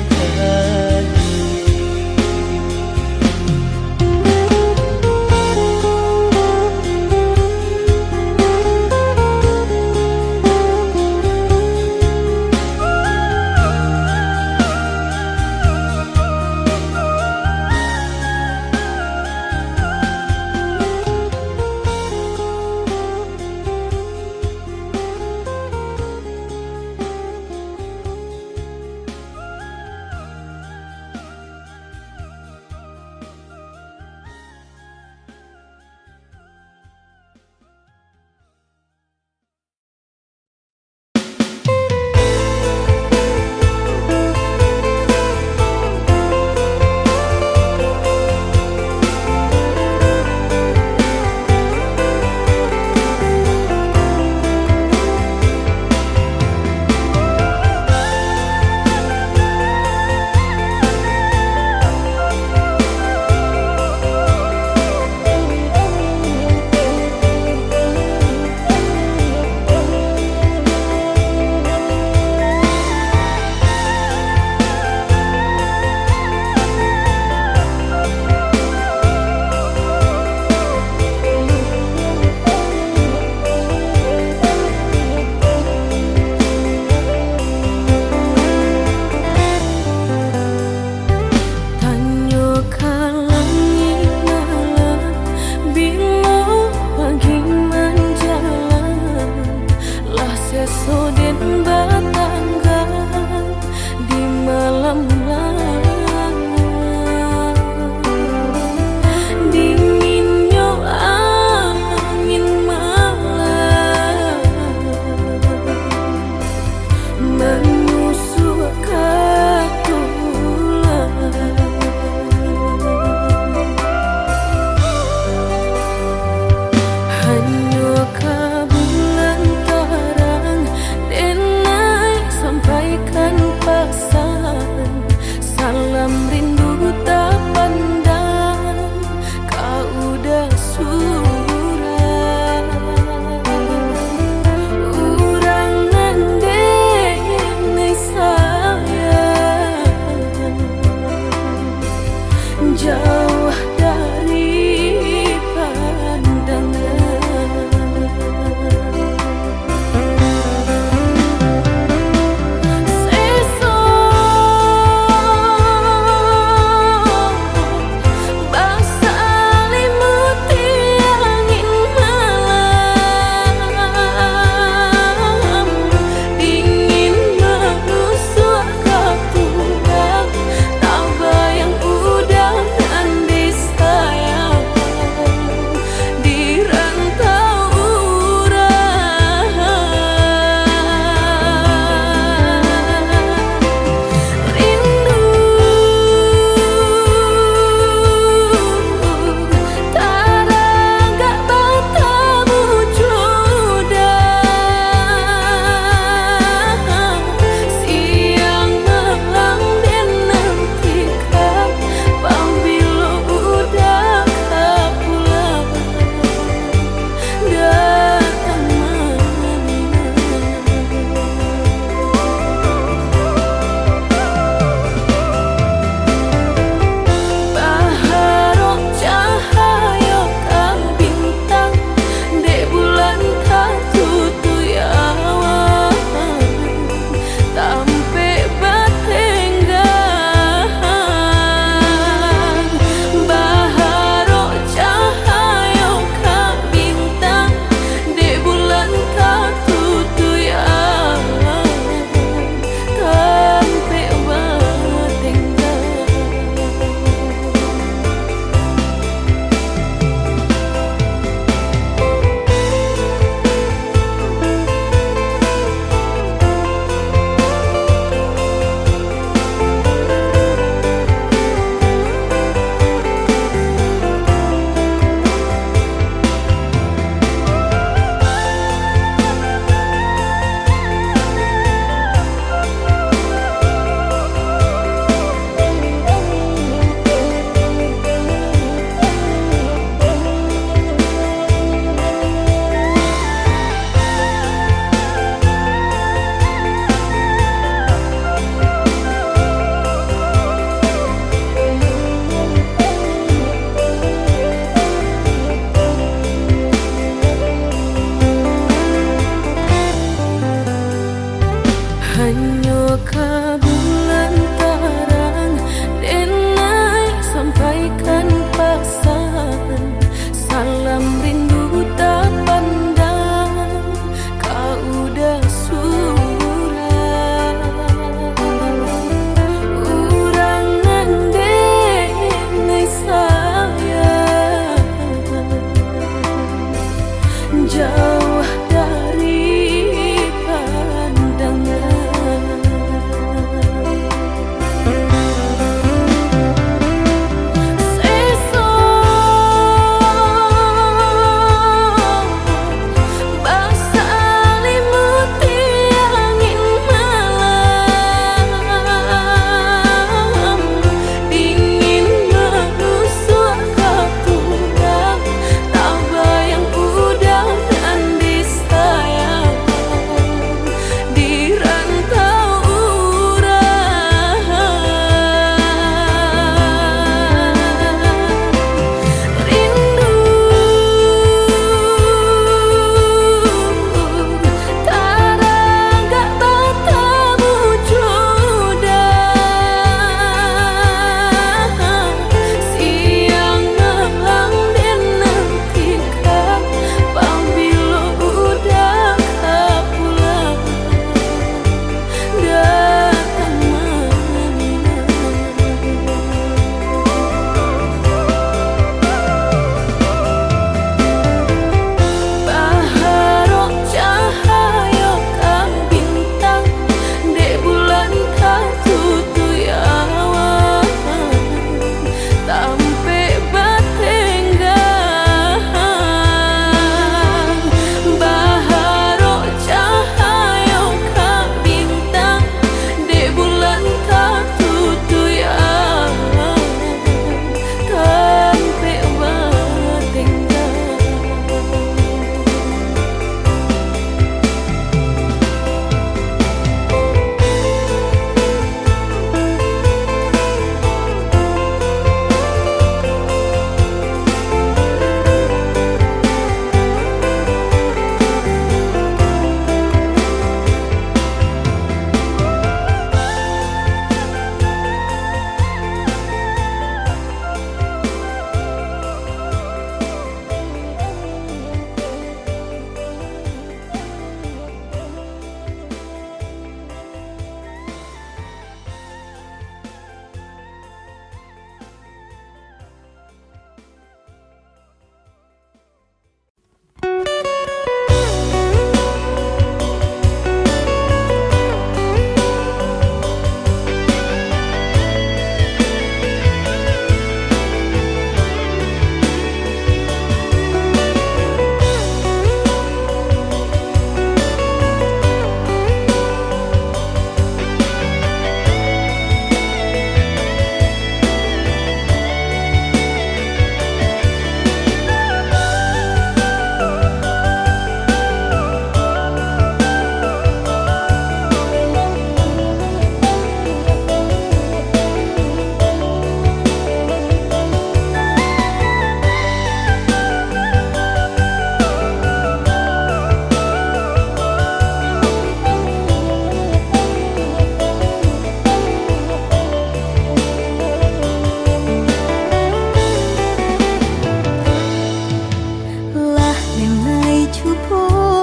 cupo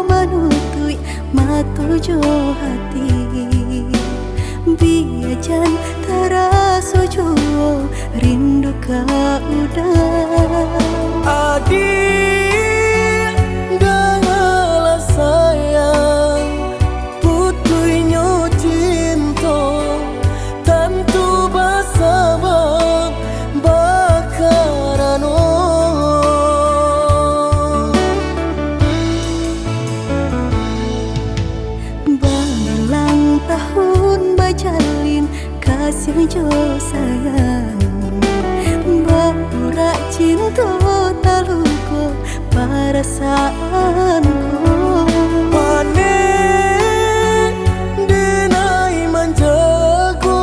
manutui matujo hati biajan taraso juo rindu ka udah Adik dengarlah sayang putuinyo cinta tentu bersabab bakarano Berulang tahun bajalin kasih jo sayang Berurak cinta taluko perasaanku Panen denai manjago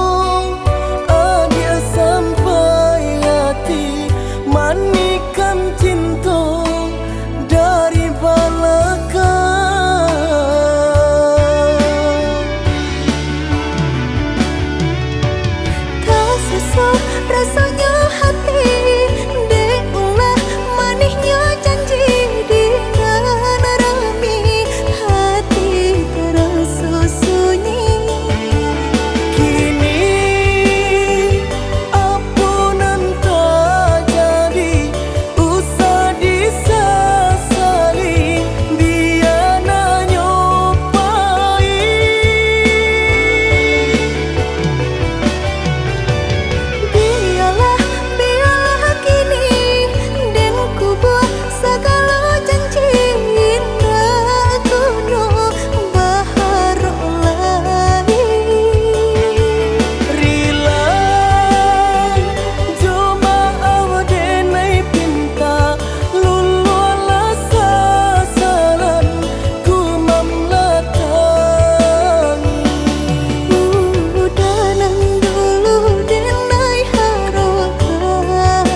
Adia sampai hati Manikan cinta dari belakang Tak sesuai rasanya hati Deulah manisnya janji di rami hati terasa sunyi Kini ampunan tak jadi Usah disesali Biar nyopai Biarlah kini Dan ku buat segala janji Indah kuno baharok lain Rilai Joma awadenai pinta Lulualah sasaran Ku mamlatangi Udanan dulu denai harokan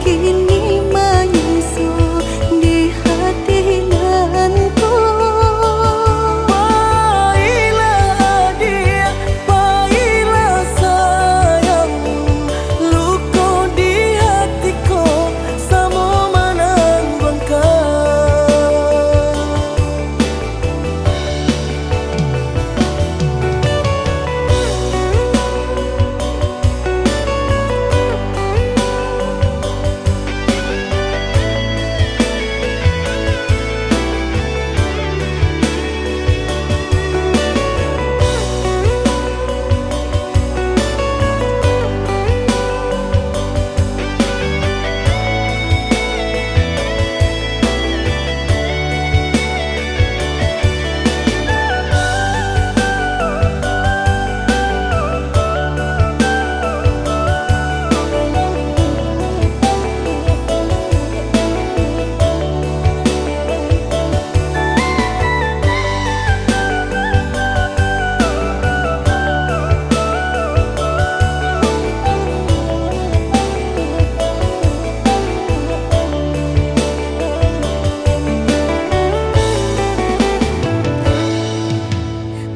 Kini menyusu di hati nanku Baiklah adik, baiklah sayang Luka di hatiku sama menanggung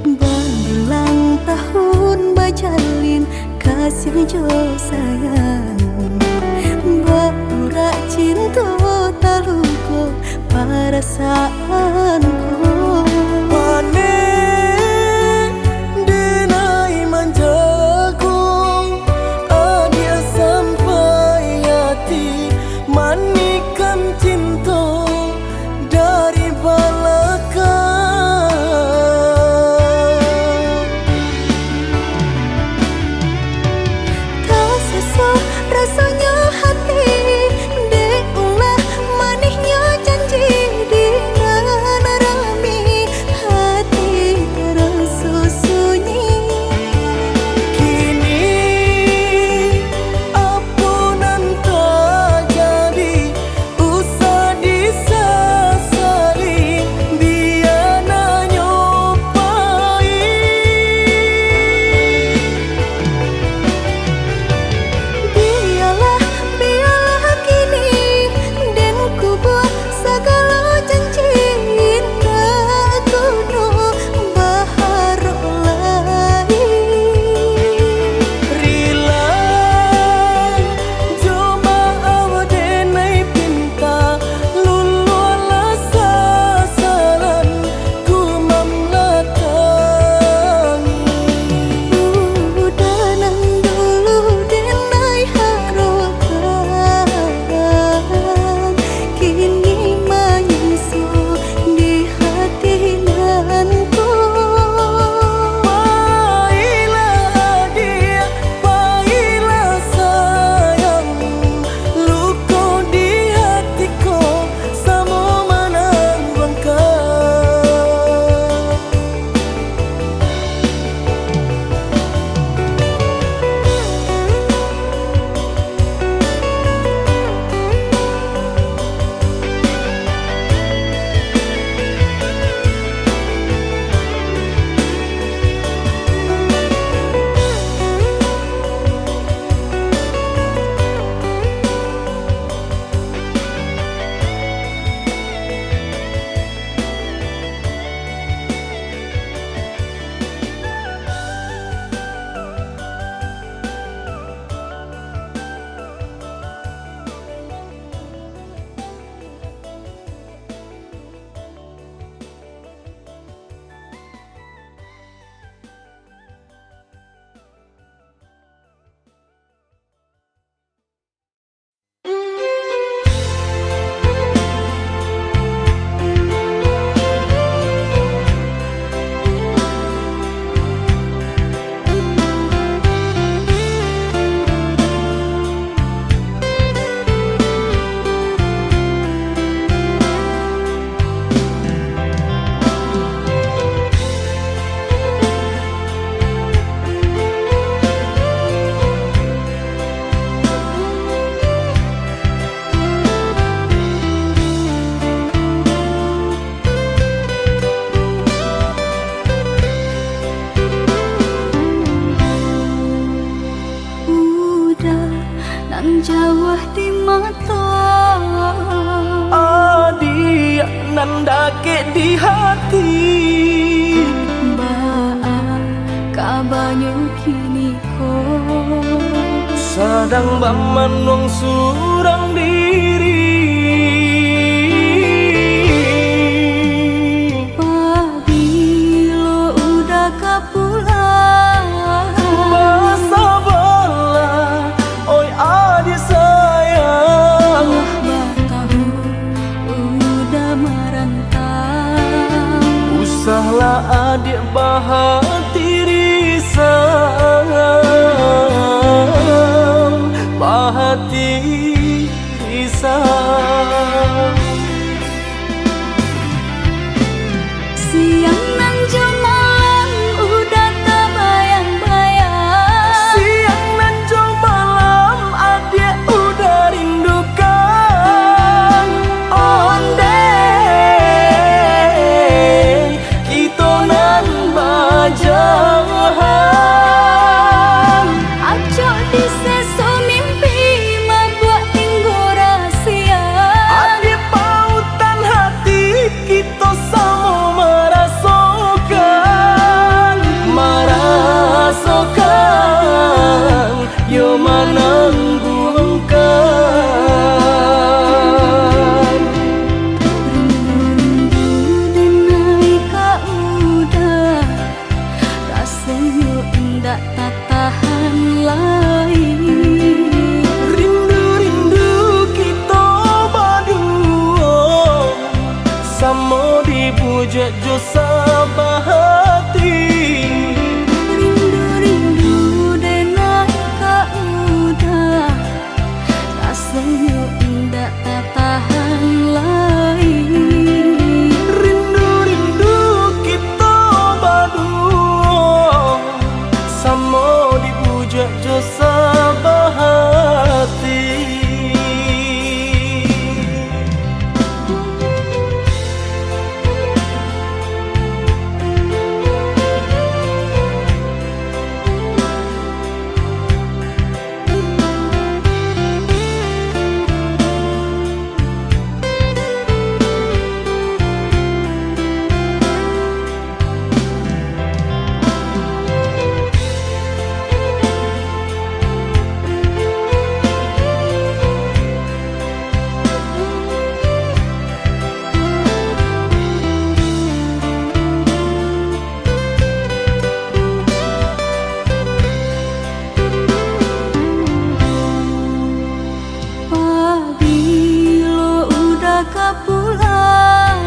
Berulang tahun bajalin kasih jo sayang Berurak cinta taluko perasaanku Panen denai manjago Adia sampai hati Manikan cinta dari belakang Tak sesuai rasanya hati Deulah manisnya janji di rami kandake di hati. Baa kabanyu kini ko Sadang bamanong surang diri. Pabilo udah kapulang Basa bala, oi adik sayang. Batahu udah merantau Usahlah adik bahati risang, bahati risang. Siang nan malam udah terbayang-bayang Siang nan jauh malam adik udah rindukan. Onde kita nan bajahan. Acok di seso mimpi membuat tinggu rahasia Adik pautan hati kita sama merasakan yo menangguhkan. Rindu denai ka udah rasanya indah tak tahan lagi. Rindu-rindu kita berdua sama dipuja jo sabahati. Rindu denai ka udah rasanya indah tak tahan lagi. Rindu-rindu kita berdua sama dipuja jo sabahati. Pabilo udah kapulang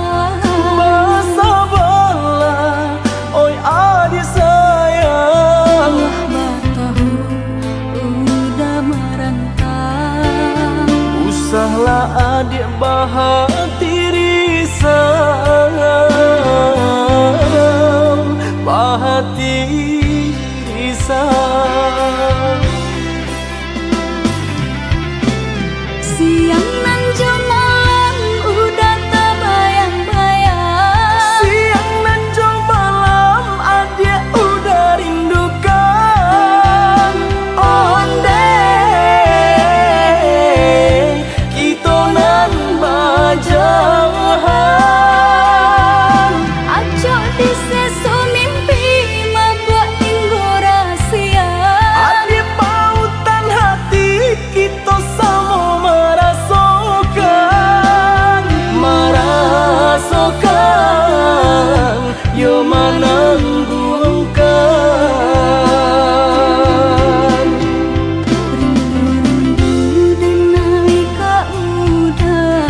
Basa bala, oi adik sayang. Batahu udah merantau Usahlah adik bahati risang, bahati risang. Siang nan malam udah terbayang-bayang Siang nan jauh malam adik udah rindukan. Onde kita nan bajahan. Acok di seso mimpi membuat tinggu rahasia Adik pautan hati kita sama merasakan yo menangguhkan. Rindu denai ka udah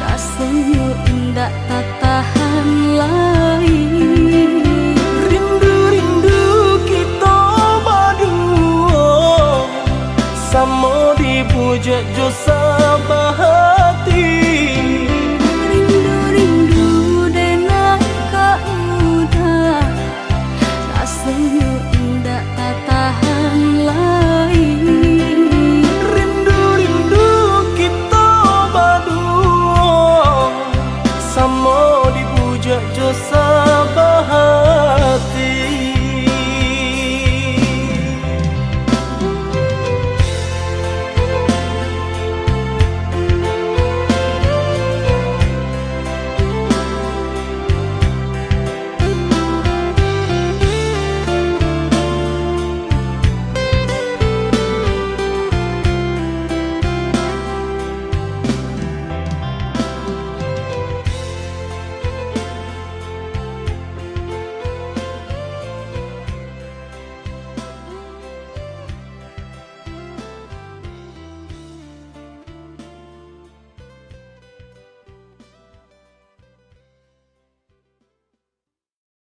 rasanya indah tak tahan lagi. Rindu-rindu kita berdua sama dipuja jo sabah.